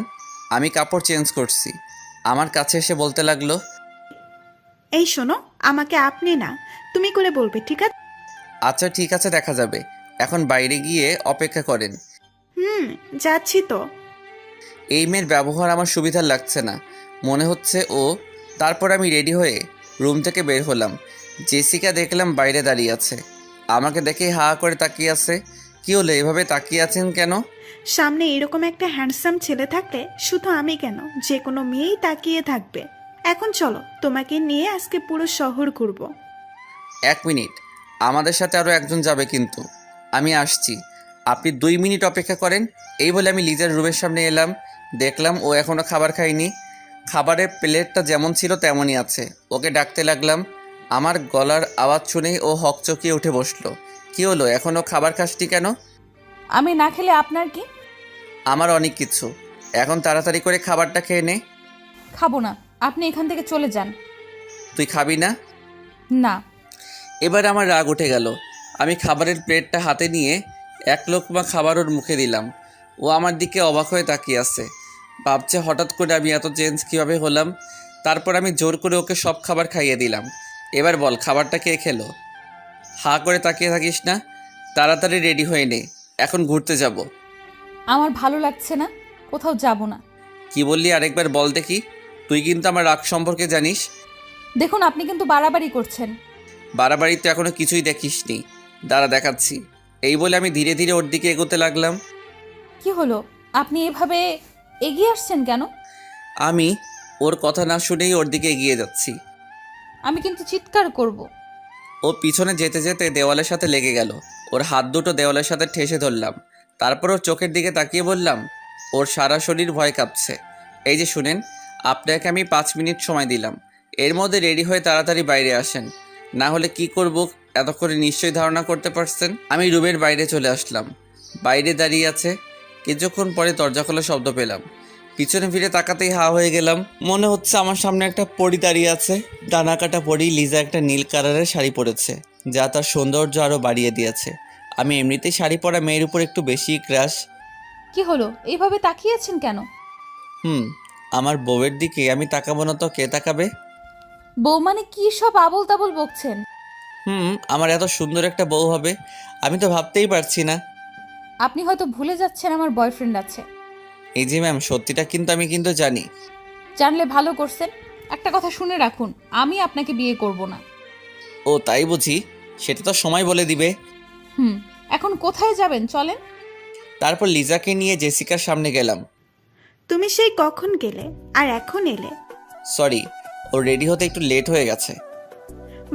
আমি কাপড় চেঞ্জ করছি। আমার কাছে এসে বলতে লাগলো, এই শোনো, আমাকে আপনি না তুমি করে বলবে, ঠিক আছে? আচ্ছা ঠিক আছে, দেখা যাবে। এখন বাইরে গিয়ে অপেক্ষা করেন। যাচ্ছি তো। এই মেয়ের ব্যবহার আমার সুবিধার লাগছে না, মনে হচ্ছে ও। তারপর আমি রেডি হয়ে রুম থেকে বের হলাম। জেসিকা দেখলাম বাইরে দাঁড়িয়ে আছে, আমাকে দেখে হা করে তাকিয়ে আছে। কি হলো, এভাবে তাকিয়ে আছেন কেন? সামনে এরকম একটা হ্যান্ডসাম ছেলে থাকলে শুধু আমি কেন, যে কোনো মেয়েই তাকিয়ে থাকবে। এখন চলো, তোমাকে নিয়ে আজকে পুরো শহর ঘুরবো। 1 মিনিট, আমাদের সাথে আরও একজন যাবে কিন্তু। আমি আসছি, আপনি 2 মিনিট অপেক্ষা করেন। এই বলে আমি লিজার রুমের সামনে এলাম। দেখলাম ও এখনও খাবার খায়নি। খাবারের প্লেটটা যেমন ছিল তেমনই আছে। ওকে ডাকতে লাগলাম। আমার গলার আওয়াজ শুনেই ও হকচকিয়ে উঠে বসলো। কি হলো, এখনও খাবার খাসনি কেন? আমি না খেলে আপনার কি? আমার অনেক কিছু। এখন তাড়াতাড়ি করে খাবারটা খেয়ে নে। খাবো না, আপনি এখান থেকে চলে যান। তুই খাবি না? না। এবার আমার রাগ উঠে গেল। আমি খাবারের প্লেটটা হাতে নিয়ে 1 লোকমা খাবার ওর মুখে দিলাম। ও আমার দিকে অবাক হয়ে তাকিয়ে আছে, ভাবছে হঠাৎ করে আমি এত চেঞ্জ কীভাবে হলাম। তারপর আমি জোর করে ওকে সব খাবার খাইয়ে দিলাম। এবার বল, খাবারটা কে খেলো? হা করে তাকিয়ে থাকিস না, তাড়াতাড়ি রেডি হয়ে নে, এখন ঘুরতে যাব। আমার ভালো লাগছে না, কোথাও যাব না। কি বললি আরেকবার বল দেখি। তুই কিন্তু আমার রাগ সম্পর্কে জানিস। দেখুন, আপনি কিন্তু বাড়াবাড়ি করছেন। বাড়াবাড়ি তো এখনো কিছুই দেখিসনি, দাঁড়া দেখাচ্ছি। এই বলে আমি ধীরে ধীরে ওর দিকে এগোতে লাগলাম। কি হলো, আপনি এভাবে এগিয়ে আসছেন কেন? আমি ওর কথা না শুনেই ওর দিকে এগিয়ে যাচ্ছি। আমি কিন্তু চিৎকার করব। ও পিছনে যেতে যেতে দেওয়ালের সাথে লেগে গেল। ওর হাত দুটো দেওয়ালের সাথে ঠেসে ধরলাম। তারপর ওর চোখের দিকে তাকিয়ে বললাম, ওর সারা শরীর ভয় কাঁপছে। এই যে শুনেন, আপনাকে আমি 5 মিনিট সময় দিলাম, এর মধ্যে রেডি হয়ে তাড়াতাড়ি বাইরে আসেন, না হলে কি করব এতক্ষণে নিশ্চয়ই ধারণা করতে পারছেন। আমি রুমের বাইরে চলে আসলাম। বাইরে দাঁড়িয়ে আছে। কিছুক্ষণ পরে দরজা খোলা শব্দ পেলাম। পিছনে ফিরে তাকাতেই হা হয়ে গেলাম। মনে হচ্ছে আমার সামনে একটা পরী দাঁড়িয়ে আছে। ডানা কাটা পরী। লিজা একটা নীল কালারের শাড়ি পরেছে, যা তার সৌন্দর্য আরও বাড়িয়ে দিয়েছে। আমি এমনিতেই শাড়ি পরা মেয়ের উপর একটু বেশিই ক্রাশ। কি হলো, এইভাবে তাকিয়েছেন কেন? আমার বউয়ের দিকে আমি তাকাবো না তো কে তাকাবে? বউ মানে কি সব আবল তাবল বকছেন? আমার এত সুন্দর একটা বউ হবে আমি তো ভাবতেই পারছি না। আপনি হয়তো ভুলে যাচ্ছেন আমার বয়ফ্রেন্ড আছে। এই যে ম্যাম, সত্যিটা কিন্তু আমি কিন্তু জানি। জানলে ভালো করছেন। একটা কথা শুনে রাখুন, আমি আপনাকে বিয়ে করব না। ও তাই বুঝি? সেটা তো সময় বলে দিবে। এখন কোথায় যাবেন, চলেন। তারপর লিজাকে নিয়ে জেসিকার সামনে গেলাম। তুমি সেই কখন গেলে আর এখন এলে? সরি, ও রেডি হতে একটু লেট হয়ে গেছে।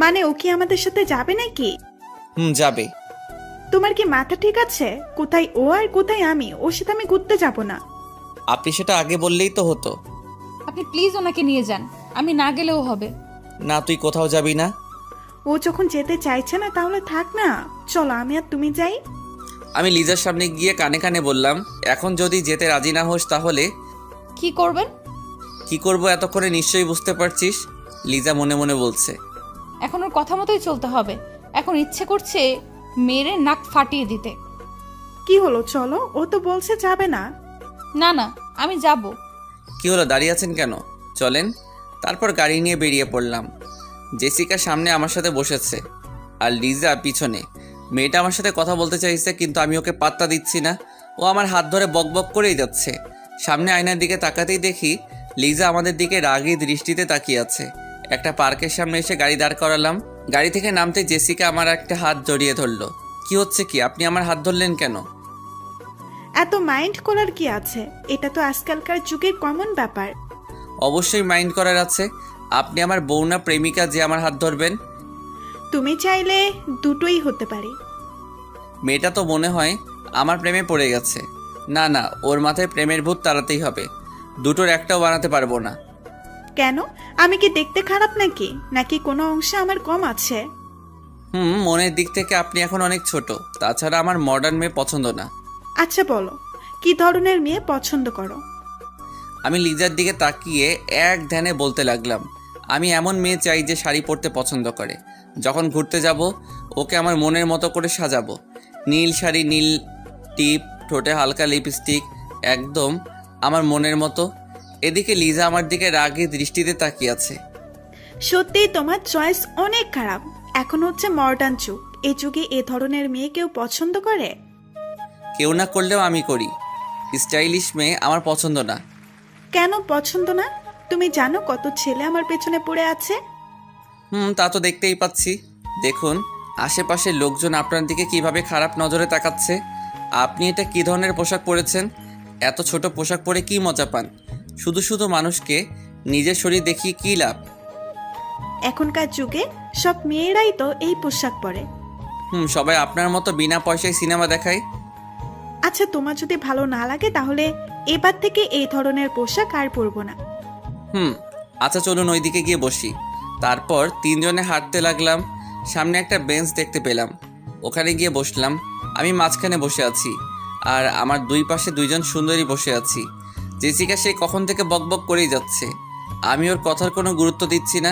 মানে ও কি আমাদের সাথে যাবে নাকি? যাবে। তোমার কি মাথা ঠিক আছে? কোথায় ও আর কোথায় আমি? ওর সাথে আমি ঘুরতে যাব না। আপনি সেটা আগে বললেই তো হতো। আপনি প্লিজ ওনাকে নিয়ে যান, আমি না গেলেও হবে। না, তুই কোথাও যাবি না। ও যখন যেতে চাইছে না তাহলে থাক না, চলো আমি আর তুমি যাই। আমি লিজার সামনে গিয়ে কানে কানে বললাম, এখন যদি যেতে রাজি না হোস তাহলে কি করবেন? কি করব এতক্ষণে নিশ্চয়ই বুঝতে পারছিস। লিজা মনে মনে বলছে। এখন ওর কথা মতোই চলতে হবে। এখন ইচ্ছে করছে মেরে নাক ফাটিয়ে দিতে। কি হলো, চলো। ও তো বলছে যাবে না। না না, আমি যাব। কি হলো, দাঁড়িয়ে আছেন কেন? চলেন। তারপর গাড়ি নিয়ে বেরিয়ে পড়লাম। জেসিকা সামনে আমার সাথে বসেছে আর লিজা পিছনে। মেয়েটা আমার সাথে কথা বলতে চাইছে, কিন্তু আমি ওকে পাত্তা দিচ্ছি না। ও আমার হাত ধরে বকবক করেই যাচ্ছে। সামনে আয়নার দিকে তাকাতেই দেখি লিজা আমাদের দিকে রাগী দৃষ্টিতে তাকিয়ে আছে। একটা পার্কের সামনে এসে গাড়ি দাঁড় করালাম। গাড়ি থেকে নামতে জেসিকা আমার একটা হাত জড়িয়ে ধরলো। কি হচ্ছে কি, আপনি আমার হাত ধরলেন কেন? এত মাইন্ড করার কি আছে? এটা তো আজকালকার যুগের কমন ব্যাপার। অবশ্যই মাইন্ড করার আছে। আপনি আমার বউ না প্রেমিকা যে আমার হাত ধরবেন? তুমি চাইলে দুটোই হতে পারে। মেয়েটা তো মনে হয় আমার প্রেমে পড়ে গেছে। না না, ওর মাথায় প্রেমের ভূত তাড়াতেই হবে। দুটোর একটাও বানাতে পারবো না। কেন? আমি কি দেখতে খারাপ নাকি? নাকি কোনো অংশে আমার কম আছে? মনের দিক থেকে আপনি এখন অনেক ছোট। তাছাড়া আমার মডার্ন মেয়ে পছন্দ না। আচ্ছা বলো, কি ধরনের মেয়ে পছন্দ করো? আমি লিজার দিকে তাকিয়ে এক ধ্যানে বলতে লাগলাম, আমি এমন মেয়ে চাই যে শাড়ি পরতে পছন্দ করে। যখন ঘুরতে যাব ওকে আমার মনের মতো করে সাজাবো। নীল শাড়ি, নীল টিপ, ঠোঁটে হালকা লিপস্টিক, একদম আমার মনের মতো। এদিকে লিজা আমার দিকে রাগে দৃষ্টিতে তাকিয়ে আছে। সত্যিই তোমার চয়েস অনেক খারাপ। এখন হচ্ছে মডার্ন যুগ, এই যুগে এ ধরনের মেয়ে কেউ পছন্দ করে? কেউ না করলেও আমি করি। স্টাইলিশ মেয়ে আমার পছন্দ না। কেন পছন্দ না? তুমি জানো কত ছেলে আমার পেছনে পড়ে আছে? তা তো দেখতেই পাচ্ছি। দেখুন আশেপাশের লোকজন আপনার দিকে কিভাবে খারাপ নজরে তাকাচ্ছে। আপনি এটা কী ধরনের পোশাক পরেছেন? এত ছোট পোশাক পরে কি মজা পান? শুধু শুধু মানুষকে নিজের শরীর দেখিয়ে কী লাভ? এখনকার যুগে সব মেয়েরাই তো এই পোশাক পরে। সবাই আপনার মতো বিনা পয়সায় সিনেমা দেখায়। আচ্ছা, তোমার যদি ভালো না লাগে তাহলে এবার থেকে এই ধরনের পোশাক আর পরবো না। আচ্ছা চলুন ওইদিকে গিয়ে বসি। তারপর তিনজনে হাঁটতে লাগলাম। সামনে একটা বেঞ্চ দেখতে পেলাম, ওখানে গিয়ে বসলাম। আমি মাঝখানে বসে আছি আর আমার দুই পাশে দুইজন সুন্দরী বসে আছি। জেসিকা সে কখন থেকে বকবক করেই যাচ্ছে। আমি ওর কথার কোনো গুরুত্ব দিচ্ছি না।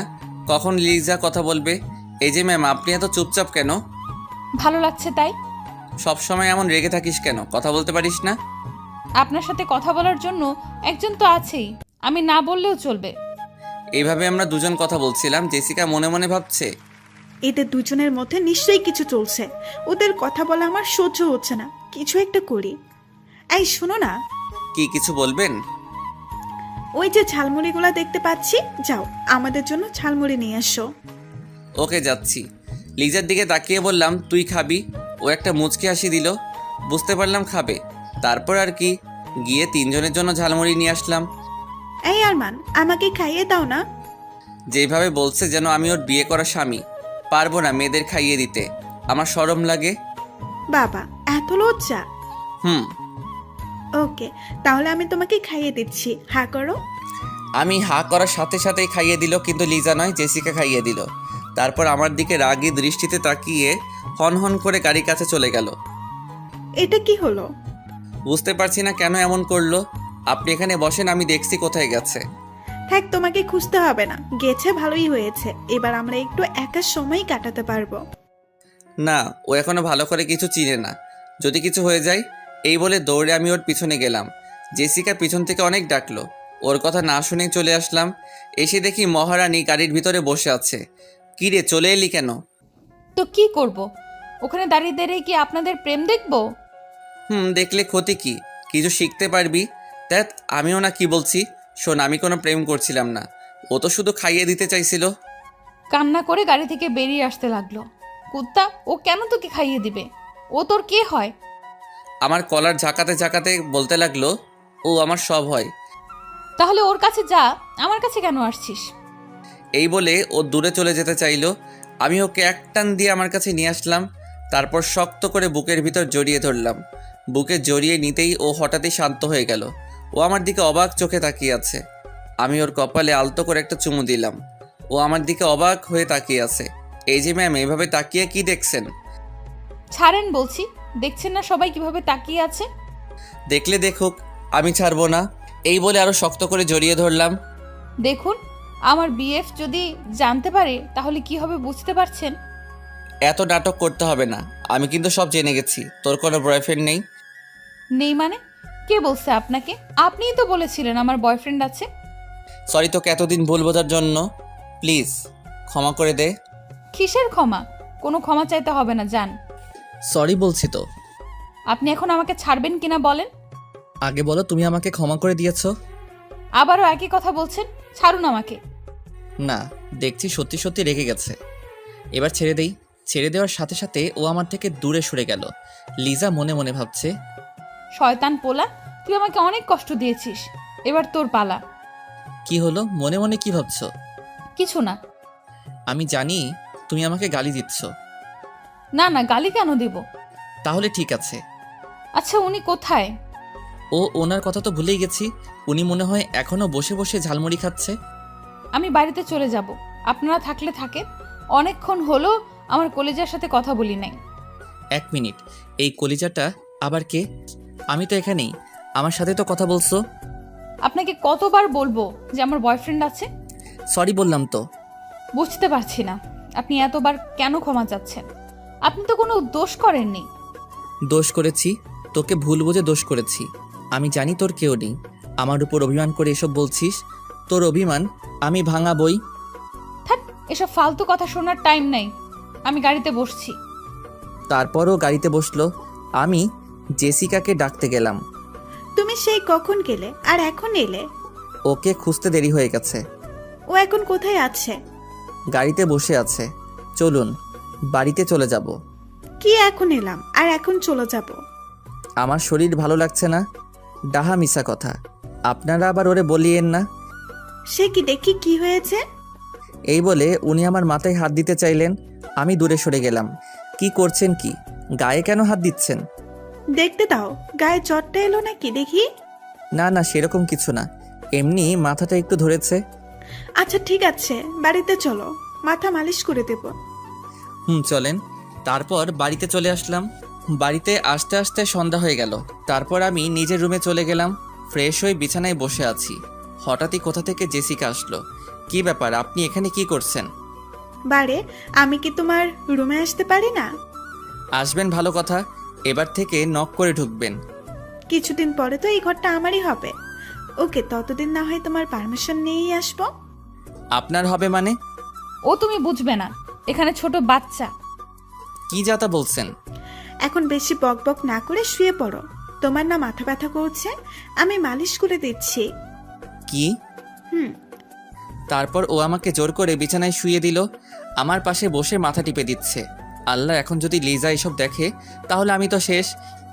কখন লিজা কথা বলবে? এই যে ম্যাম, আপনি এত চুপচাপ কেন? ভালো লাগছে তাই। সবসময় এমন রেগে থাকিস কেন? কথা বলতে পারিস না? আপনার সাথে কথা বলার জন্য একজন তো আছেই, আমি না বললেও চলবে। এইভাবে আমরা দুজন কথা বলছিলাম। জেসিকা মনে মনে ভাবছে, এদের দুজনের মধ্যে নিশ্চয়ই কিছু চলছে। ওদের কথা বলা আমার সহ্য হচ্ছে না, কিছু একটা করি। এই শোনো না, কি কিছু বলবেন? ওই যে ঝালমুড়িগুলা দেখতে পাচ্ছি, যাও আমাদের জন্য ঝালমুড়ি নিয়ে এসো। ওকে যাচ্ছি। লিজার দিকে তাকিয়ে বললাম, তুই খাবি? ও একটা মুচকি হাসি দিল। বুঝতে পারলাম খাবে। তারপর আর কি, গিয়ে তিনজনের জন্য ঝালমুড়ি নিয়ে আসলাম। এই আরমান, আমাকে খাইয়ে দাও না। যেভাবে বলছে যেন আমি ওর বিয়ে করা স্বামী। পারবো না মেয়েদের খাইয়ে দিতে, আমার শরম লাগে। বাবা, এত লজ্জা? ওকে, তাহলে আমি তোমাকে খাইয়ে দিচ্ছি, হা করো। আমি হা করার সাথে সাথেই খাইয়ে দিল, কিন্তু লিজা নয়, জেসিকা খাইয়ে দিল। তারপর আমার দিকে রাগী দৃষ্টিতে তাকিয়ে হন হন করে গাড়ির কাছে চলে গেল। এটা কি হলো? বুঝতে পারছি না কেন এমন করলো। আপনি এখানে বসেন, আমি দেখছি কোথায় গেছে। থাক, তোমাকে খুঁজতে হবে না, গেছে ভালোই হয়েছে। এবার আমরা একটু একা সময় কাটাতে পারবো। না, ও এখনো ভালো করে কিছু চিনে না, যদি কিছু হয়ে যায়। এই বলে দৌড়ে আমি ওর পিছনে গেলাম। জেসিকা পিছন থেকে অনেক ডাকলো, ওর কথা না শুনেই চলে আসলাম। এসে দেখি মহারানী গাড়ির ভিতরে বসে আছে। কি রে, চলে এলি কেন? তো কি করব? ওখানে দাঁড়িয়ে দাঁড়িয়ে কি আপনাদের প্রেম দেখব? দেখলে ক্ষতি কি? কিছু শিখতে পারবি। দেখ আমিও না কি বলছি। শোন, আমি কোনো প্রেম করছিলাম না, ও তো শুধু খাইয়ে দিতে চাইছিল। কান্না করে গাড়ি থেকে বেরিয়ে আসতে লাগলো। কুত্তা, ও কেন তোকে খাইয়ে দিবে? ও তোর কে হয়? আমার কলার ঝাঁকাতে ঝাঁকাতে বলতে লাগলো, ও আমার সব হয়। তাহলে ওর কাছে যা, আমার কাছে কেন আসছিস? এই বলে ও দূরে চলে যেতে চাইলো। আমি ওকে এক টান দিয়ে আমার কাছে নিয়ে আসলাম। তারপর শক্ত করে বুকের ভিতর জড়িয়ে ধরলাম। বুকে জড়িয়ে নিতেই ও হঠাৎই শান্ত হয়ে গেল। ও আমার দিকে অবাক চোখে তাকিয়ে আছে। আমি ওর কপালে আলতো করে একটা চুমু দিলাম। ও আমার দিকে অবাক হয়ে তাকিয়ে আছে। এই যে ম্যাম, এইভাবে তাকিয়ে কি দেখছেন? ছাড়েন বলছি, দেখছেন না সবাই কিভাবে তাকিয়ে আছে? দেখলে দেখুক, আমি ছাড়বো না। এই বলে আরো শক্ত করে জড়িয়ে ধরলাম। দেখুন, আমার বিএফ যদি জানতে পারে তাহলে কি হবে বুঝতে পারছেন? এত নাটক করতে হবে না, আমি কিন্তু সব জেনে গেছি। তোর কোনো বয়ফ্রেন্ড নেই? নেই মানে? কে বলছে আপনাকে? আপনিই তো বলেছিলেন আমার বয়ফ্রেন্ড আছে। সরি তোকে এতদিন ভুল বোঝার জন্য। প্লিজ ক্ষমা করে দে। কিসের ক্ষমা? কোনো ক্ষমা চাইতে হবে না, যান। সরি বলছি তো। আপনি এখন আমাকে ছাড়বেন কিনা বলেন? আগে বলো, তুমি আমাকে ক্ষমা করে দিয়েছো? আবারও একই কথা বলছেন, ছাড়ুন আমাকে। না, দেখছি সত্যি সত্যি রেগে গেছে। এবার ছেড়ে দেই। ছেড়ে দেওয়ার সাথে সাথে ও আমার থেকে দূরে সরে গেল। লিজা মনে মনে ভাবছে, শয়তান পোলা, তুই আমাকে অনেক কষ্ট দিয়েছিস, এবার তোর পালা। কি হলো, মনে মনে কি ভাবছো? কিছু না। আমি জানি তুমি আমাকে গালি দিচ্ছ। না না, গালি কেন দিব? তাহলে ঠিক আছে। আচ্ছা, উনি কোথায়? ওনার কথা তো ভুলেই গেছি। উনি মনে হয় এখনো বসে বসে ঝালমুড়ি খাচ্ছে। আমি বাড়িতে চলে যাব, আপনারা থাকলে থাকেন। অনেকক্ষণ হলো আমার কলেজার সাথে কথা বলি নাই। 1 মিনিট, এই কলিজাটা আবার কে? আমি তো এখানেই, আমার সাথে তো কথা বলছো। আপনাকে কতবার বলবো যে আমার বয়ফ্রেন্ড আছে? সরি বললাম তো। বুঝতে পারছি না আপনি এতবার কেন ক্ষমা চাচ্ছেন। আপনি তো কোনো দোষ করেননি। দোষ করেছি, তোকে ভুল বুঝে দোষ করেছি। আমি জানি তোর কেউ নেই, আমার উপর অভিমান করে এসব বলছিস। তোর অভিমান আমি ভাঙাবই। থাক, এসব ফালতু কথা শোনার টাইম নাই। আমি গাড়িতে বসছি। তারপরও গাড়িতে বসলো। আমি জেসিকাকে ডাকতে গেলাম। তুমি সেই কখন গেলে আর এখন এলে? ওকে খুঁজতে দেরি হয়ে গেছে। ও এখন কোথায় আছে? গাড়িতে বসে আছে। চলুন বাড়িতে চলে যাব। কি এখন এলাম আর এখন চলে যাব? আমার শরীর ভালো লাগছে না। ডাহা মিশা কথা, আপনারা আবার ওরে বলিয়েন না। সে কি দেখি, কি হয়েছে? এই বলে উনি আমার মাথায় হাত দিতে চাইলেন। আমি দূরে সরে গেলাম। কি করছেন কি? গায়ে কেন হাত দিচ্ছেন? দেখতে দাও, গায়ে জ্বরটা এলো নাকি দেখি। না না, সেরকম কিছু না, এমনি মাথাটা একটু ধরেছে। আচ্ছা ঠিক আছে, বাড়িতে চলো, মাথা মালিশ করে দেব। চলেন। তারপর বাড়িতে চলে আসলাম। বাড়িতে আসতে আসতে সন্ধ্যা হয়ে গেল। তারপর আমি নিজের রুমে চলে গেলাম। ফ্রেশ হয়ে বিছানায় বসে আছি। হঠাৎই কোথা থেকে জেসিকা আসলো। কি ব্যাপার, আপনি এখানে কি করছেন? বারে, আমি কি তোমার রুমে আসতে পারি না? আসবেন ভালো কথা, এবার থেকে নক করে ঢুকবেন। কিছুদিন পরে তো এই ঘরটা আমারই হবে। ওকে, ততদিন না হয় তোমার পারমিশন নিয়েই আসবো। আপনার হবে মানে? ও তুমি বুঝবে না, এখানে ছোট বাচ্চা। কি যাতা বলছেন? এখন বেশি বক বক না করে শুয়ে পড়ো। তোমার না মাথা ব্যথা করছে, আমি মালিশ করে দিচ্ছি। কি? হুম। তারপর ও আমাকে জোর করে বিছানায় শুইয়ে দিল। আমার পাশে বসে মাথা টিপে দিচ্ছে। আল্লাহ, এখন যদি লিজা এসব দেখে তাহলে আমি তো শেষ।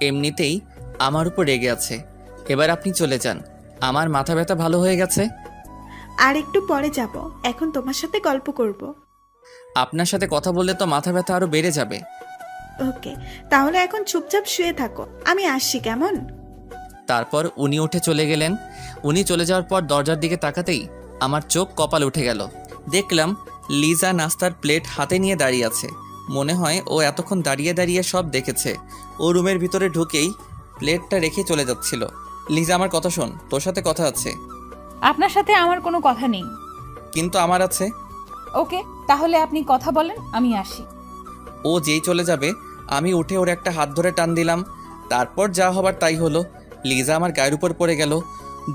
এমনিতেই আমার উপর রেগে আছে। এবার আপনি চলে যান, আমার মাথা ব্যথা ভালো হয়ে গেছে। আর একটু পরে যাব, এখন তোমার সাথে গল্প করব। আপনার সাথে কথা বললে তো মাথা ব্যথা আরো বেড়ে যাবে। ওকে, তাহলে এখন চুপচাপ শুয়ে থাকো, আমি আসছি কেমন? তারপর উনি উঠে চলে গেলেন। উনি চলে যাওয়ার পর দরজার দিকে তাকাতেই আমার চোখ কপাল উঠে গেল। দেখলাম লিজা নাস্তার প্লেট হাতে নিয়ে দাঁড়িয়ে আছে। মনে হয় ও এতক্ষণ দাঁড়িয়ে দাঁড়িয়ে সব দেখেছে। ও রুমের ভিতরে ঢুকেই প্লেটটা রেখে চলে যাচ্ছিল। লিজা, আমার কথা শোন, তোর সাথে কথা আছে। আপনার সাথে আমার কোনো কথা নেই। কিন্তু আমার আছে। ওকে, তাহলে আপনি কথা বলেন, আমি আসি। ও যেই চলে যাবে আমি উঠে ওর একটা হাত ধরে টান দিলাম। তারপর যা হবার তাই হলো। লিজা আমার গায়ের উপর পড়ে গেল।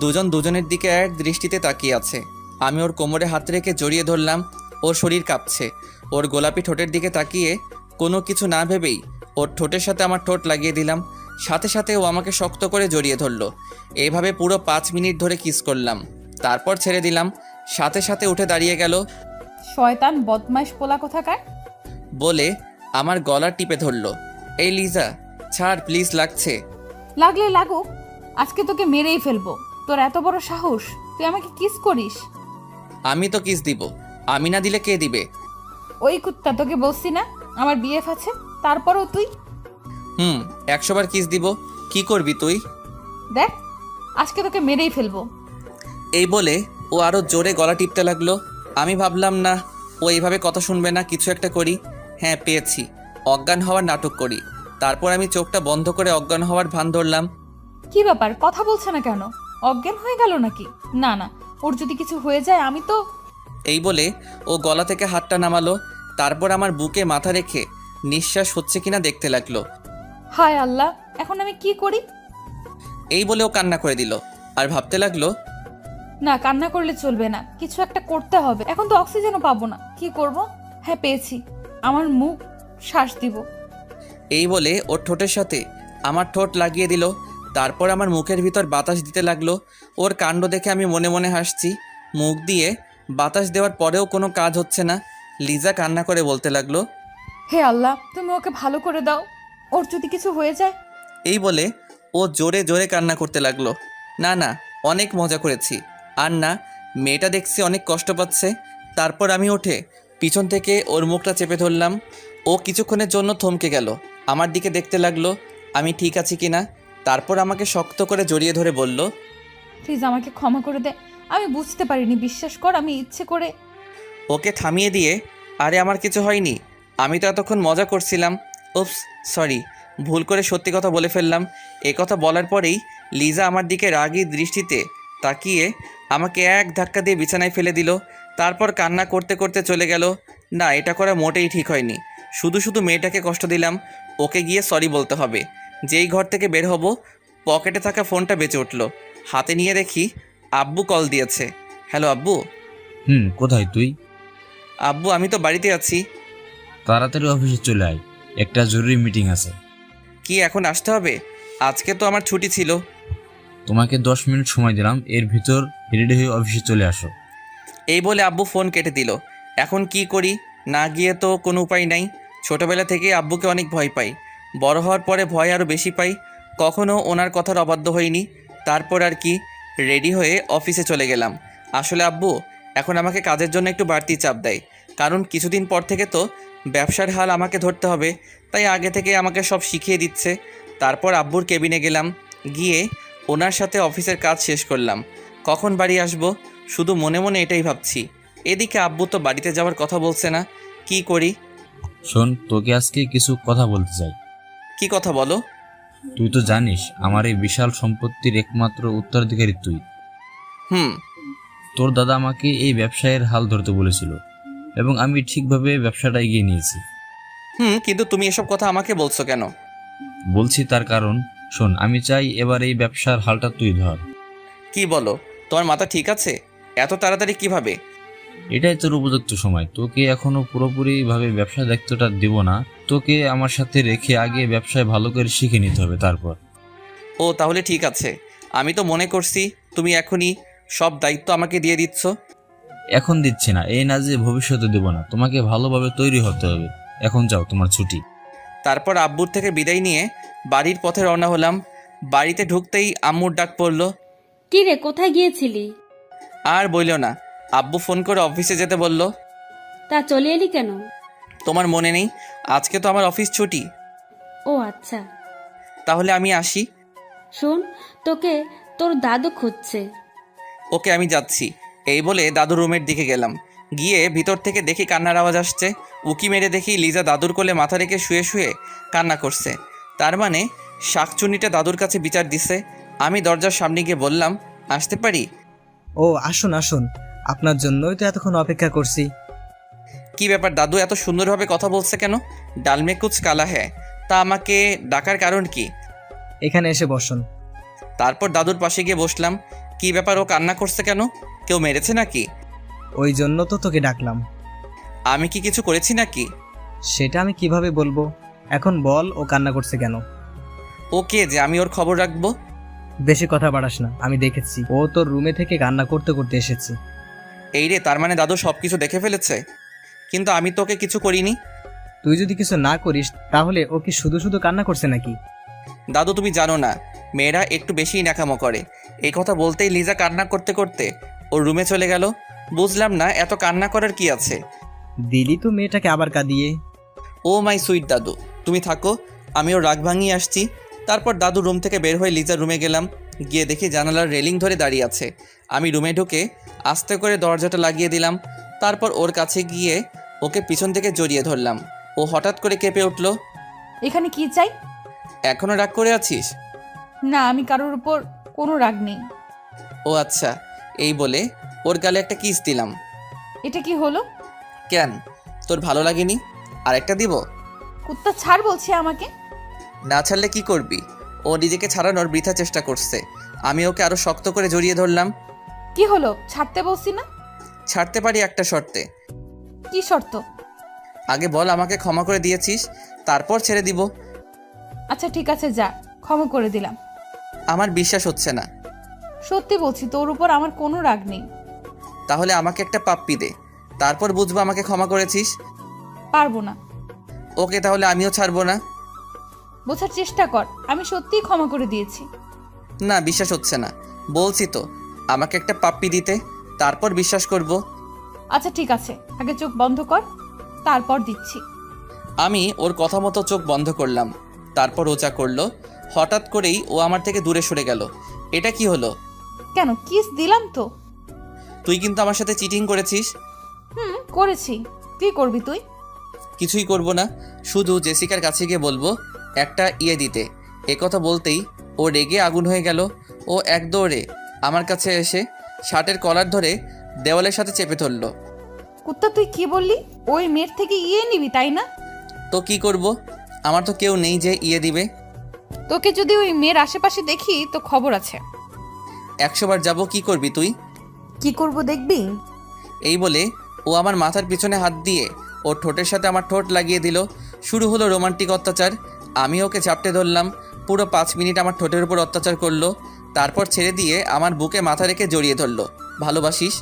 দুজন দুজনের দিকে এক দৃষ্টিতে তাকিয়ে আছে। আমি ওর কোমরে হাত রেখে জড়িয়ে ধরলাম। ওর শরীর কাঁপছে। ওর গোলাপি ঠোঁটের দিকে তাকিয়ে কোনো কিছু না ভেবেই ওর ঠোঁটের সাথে আমার ঠোঁট লাগিয়ে দিলাম। সাথে সাথে ও আমাকে শক্ত করে জড়িয়ে ধরলো। এইভাবে পুরো 5 মিনিট ধরে কিস করলাম। তারপর ছেড়ে দিলাম। সাথে সাথে উঠে দাঁড়িয়ে গেল। শয়তান বদমাইশ পোলা কোথাকার। বলে আমার গলা টিপে ধরলো। এই লিজা, ছাড় প্লিজ, লাগছে। লাগলে লাগুক, আজকে তোকে মেরেই ফেলবো। তোর এত বড় সাহস, তুই আমাকে কিস করিস? আমি তো কিস দিব, আমি না দিলে কে দিবে? ওই কুত্তা, তোকে বলছি না আমার বিএফ আছে, তারপরও তুই। 100 বার কিস দিব। কি করবি তুই? দেখ, আজকে তোকে মেরেই ফেলবো। এই বলে ও আরো জোরে গলা টিপতে লাগলো। আমি ভাবলাম না, ও এইভাবে কথা শুনবে না, কিছু একটা করি। হ্যাঁ, পেয়েছি, অজ্ঞান হওয়ার নাটক করি। তারপর আমি চোখটা বন্ধ করে অজ্ঞান হওয়ার ভান ধরলাম। কি ব্যাপার, কথা বলছে না কেন? অজ্ঞান হয়ে গেল নাকি? না না, ওর যদি কিছু হয়ে যায় আমি তো। এই বলে ও গলা থেকে হাতটা নামালো। তারপর আমার বুকে মাথা রেখে নিঃশ্বাস হচ্ছে কিনা দেখতে লাগলো। হায় আল্লাহ, এখন আমি কি করি? এই বলে ও কান্না করে দিল। আর ভাবতে লাগলো, না, কান্না করলে চলবে না, কিছু একটা করতে হবে। এখন তো অক্সিজেনও পাবো না, কি করব? হ্যাঁ, পেয়েছি, আমার মুখ শ্বাস দিব। এই বলে ওর ঠোঁটের সাথে আমার ঠোঁট লাগিয়ে দিল। তারপর আমার মুখের ভিতর বাতাস দিতে লাগলো। ওর কাণ্ড দেখে আমি মনে মনে হাসছি। মুখ দিয়ে বাতাস দেওয়ার পরেও কোনো কাজ হচ্ছে না। লিজা কান্না করে বলতে লাগলো, হে আল্লাহ, তুমি ওকে ভালো করে দাও, ওর যদি কিছু হয়ে যায়। এই বলে ও জোরে জোরে কান্না করতে লাগলো। না না, অনেক মজা করেছি। আর না, মেয়েটা দেখছি অনেক কষ্ট পাচ্ছে। তারপর আমি উঠে পিছন থেকে ওর মুখটা চেপে ধরলাম। ও কিছুক্ষণের জন্য থমকে গেল, আমার দিকে দেখতে লাগলো আমি ঠিক আছি কি না। তারপর আমাকে শক্ত করে জড়িয়ে ধরে বলল, প্লিজ আমাকে ক্ষমা করে দে, আমি বুঝতে পারিনি, বিশ্বাস কর আমি ইচ্ছে করে। ওকে থামিয়ে দিয়ে, আরে আমার কিছু হয়নি, আমি তো এতক্ষণ মজা করছিলাম। উপস, সরি, ভুল করে সত্যি কথা বলে ফেললাম। এ কথা বলার পরেই লিজা আমার দিকে রাগী দৃষ্টিতে তাকিয়ে আমাকে এক ধাক্কা দিয়ে বিছানায় ফেলে দিল। তারপর কান্না করতে করতে চলে গেল। না, এটা করা মোটেই ঠিক হয়নি। শুধু শুধু মেয়েটাকে কষ্ট দিলাম। ওকে গিয়ে সরি বলতে হবে। যেই ঘর থেকে বের হব, পকেটে থাকা ফোনটা বেঁচে উঠল। হাতে নিয়ে দেখি আব্বু কল দিয়েছে। হ্যালো আব্বু। কোথায় তুই? আব্বু, আমি তো বাড়িতে আছি। তাড়াতাড়ি অফিসে চলে আয়, একটা জরুরি মিটিং আছে। কি এখন আসতে হবে? আজকে তো আমার ছুটি ছিল। তোমাকে 10 মিনিট সময় দিলাম, এর ভিতর রেডি হয়ে অফিসে চলে আসো। এই বলে আব্বু ফোন কেটে দিল। এখন কি করি? না গিয়ে তো কোনো উপায় নাই। ছোটবেলা থেকে আব্বুকে অনেক ভয় পাই, বড় হওয়ার পরে ভয় আরও বেশি পাই। কখনো ওনার কথার অবাধ্য হইনি। তারপর আর কি, রেডি হয়ে অফিসে চলে গেলাম। আসলে আব্বু এখন আমাকে কাজের জন্য একটু বাড়তি চাপ দেয়, কারণ কিছুদিন পর থেকে তো ব্যবসার হাল আমাকে ধরতে হবে। তাই আগে থেকে আমাকে সব শিখিয়ে দিচ্ছে। তারপর আব্বুর কেবিনে গেলাম, গিয়ে ওনার সাথে অফিসের কাজ শেষ করলাম। কখন বাড়ি আসবো শুধু মনে মনে এটাই ভাবছি। এদিকে আব্বু তো বাড়িতে যাওয়ার কথা বলছে না, কি করি? শোন, তোকে আজকে কিছু কথা বলতে চাই। কি কথা বলো? তুই তো জানিস আমার এই বিশাল সম্পত্তির একমাত্র উত্তরাধিকারী তুই। হুম। তোর দাদা আমাকে এই ব্যবসায়ের হাল ধরতে বলেছিল এবং আমি ঠিকভাবে ব্যবসাটা এগিয়ে নিয়েছি। কিন্তু তুমি এসব কথা আমাকে বলছো কেন? বলছি তার কারণ, শোন, আমি চাই এবার এই ব্যবসার হালটা তুই ধর। কি বলো? তোমার মাথা ঠিক আছে? এত তাড়াতাড়ি কিভাবে? এটাই তোর উপযুক্ত সময়। তোকে এখনো পুরোপুরিভাবে ব্যবসা দায়িত্বটা দেব না, তোকে আমার সাথে রেখে আগে ব্যবসায় ভালো করে শিখে নিতে হবে তারপর। ও তাহলে ঠিক আছে। আমি তো মনে করছি তুমি এখনই সব দায়িত্ব আমাকে দিয়ে দিচ্ছ। এখন দিচ্ছি না, এই না যে ভবিষ্যতে দেব না, তোমাকে ভালোভাবে তৈরি হতে হবে। এখন যাও, তোমার ছুটি। তারপর আব্বুর থেকে বিদায় নিয়ে বাড়ির পথে রওনা হলাম। বাড়িতে ঢুকতেই আম্মুর ডাক পড়ল। কি রে, কোথায় গিয়েছিলি? আর বইলো না, আব্বু ফোন করে অফিসে যেতে বলল। তা চলে এলি কেন? তোমার মনে নেই আজকে তো আমার অফিস ছুটি? ও আচ্ছা। তাহলে আমি আসি। শোন, তোকে তোর দাদু খুঁজছে। ওকে, আমি যাচ্ছি। এই বলে দাদুর রুমের দিকে গেলাম। গিয়ে ভিতর থেকে দেখি কান্নার আওয়াজ আসছে। উকি মেরে দেখি লিজা দাদুর কোলে মাথা রেখে শুয়ে শুয়ে কান্না করছে। তার মানে শাকচুনিটা দাদুর কাছে বিচার দিছে। আমি দরজার সামনে গিয়ে বললাম, আসতে পারি? ও আসুন আসুন, আপনার জন্যই তো এতক্ষণ অপেক্ষা করছি। কি ব্যাপার দাদু এত সুন্দরভাবে কথা বলছে কেন? ডালমে কুচ কালা হ্যাঁ। তা আমাকে ডাকার কারণ কি? এখানে এসে বসুন। তারপর দাদুর পাশে গিয়ে বসলাম। কি ব্যাপার, ও কান্না করছে কেন? কেউ মেরেছে নাকি? ওই জন্য তো তোকে ডাকলাম। আমি কি কিছু করেছি নাকি? সেটা আমি কিভাবে বলবো? এখন বল, ও কান্না করছে কেন? ওকে, যে আমি ওর খবর রাখবো? বেশি কথা বাড়াস না, আমি দেখেছি ও তোর রুমে থেকে কান্না করতে করতে এসেছে। এই রে, তার মানে দাদু সব কিছু দেখে ফেলেছে। কিন্তু আমি তোকে কিছু করিনি। তুই যদি কিছু না করিস তাহলে ও কি শুধু শুধু কান্না করছে নাকি? দাদু তুমি জানো না, মেয়েরা একটু বেশিই ন্যাকামো করে। এই কথা বলতেই লিজা কান্না করতে করতে ওর রুমে চলে গেল। বুঝলাম না এত কান্না করার কি আছে। দিলি তো মেয়েটাকে আবার কাঁদিয়ে। ও মাই সুইট দাদু, তুমি থাকো, আমি ওর রাগ ভাঙিয়ে আসছি। তারপর দাদু রুম থেকে বের হয়ে লিজার রুমে গেলাম। গিয়ে দেখি জানালার রেলিং ধরে দাঁড়িয়ে আছে। আমি রুমে ঢুকে আস্তে করে দরজাটা লাগিয়ে দিলাম। তারপর ওর কাছে গিয়ে ওকে পিছন থেকে জড়িয়ে ধরলাম। ও হঠাৎ করে কেঁপে উঠল। এখানে কি চাই? এখনো রাগ করে আছিস? না, আমি কারোর উপর কোনো রাগ নেই। ও আচ্ছা, এই বলে ওর গালে একটা কিস দিলাম। এটা কি হলো? কেন, তোর ভালো লাগেনি? আর একটা দিব? কুত্তা ছাড় বলছি আমাকে। না ছাড়লে কি করবি? ও নিজেকে ছাড়ানোর বৃথা চেষ্টা করছে। আমি ওকে আরো শক্ত করে জড়িয়ে ধরলাম। কি হলো? ছাড়তে বলছি না? ছাড়তে পারি একটা শর্তে। কি শর্ত? আগে বল আমাকে ক্ষমা করে দিয়েছিস, তারপর ছেড়ে দিব। আচ্ছা ঠিক আছে, যা, ক্ষমা করে দিলাম। আমার বিশ্বাস হচ্ছে না। সত্যি বলছি, তোর উপর আমার কোনো রাগ নেই। তাহলে আমাকে একটা পাপ্পি দে, তারপর বুঝবো আমাকে ক্ষমা করেছিস। পারবো না। ওকে, তাহলে আমিও ছাড়বো না। বোঝার চেষ্টা কর, আমি সত্যিই ক্ষমা করে দিয়েছি। না, বিশ্বাস হচ্ছে না। বলছি তো আমাকে একটা পাপ্পি দিতে, তারপর বিশ্বাস করব। আচ্ছা ঠিক আছে, আগে চোখ বন্ধ কর, তারপর দিচ্ছি। আমি ওর কথা মতো চোখ বন্ধ করলাম, তারপর ও যা করলো, হঠাৎ করেই ও আমার থেকে দূরে সরে গেল। এটা কি হলো? কেন, কিস দিলাম তো। তুই কিন্তু আমার সাথে চিটিং করেছিস। করেছি। কি করবি তুই? কিছুই করব না, শুধু জেসিকার কাছে গিয়ে বলবো একটা ইয়ে দিতে। কথা বলতেই ও রেগে আগুন হয়ে গেল। ও এক দৌড়ে আমার কাছে এসে শার্টের কলার ধরে দেওয়ালের সাথে চেপে ধরলো। কুত্তা, তুই কি বললি? ওই মেয়ের থেকে ইয়ে নিবি, তাই না? তো কি করব, আমার তো কেউ নেই যে ইয়ে দিবে। তোকে যদি ওই মেয়ের আশেপাশে দেখি তো খবর আছে। 100 বার যাবো, কি করবি তুই? কি করব দেখবি। এই বলে ও আমার মাথার পিছনে হাত দিয়ে ওর ঠোঁটের সাথে আমার ঠোঁট লাগিয়ে দিল। শুরু হলো রোমান্টিক অত্যাচার। আমি ওকে চাপটে ধরলাম। পুরো 5 মিনিট আমার ঠোঁটের উপর অত্যাচার করলো, তারপর ছেড়ে দিয়ে আমার বুকে মাথা রেখে জড়িয়ে ধরলো। ভালোবাসিস?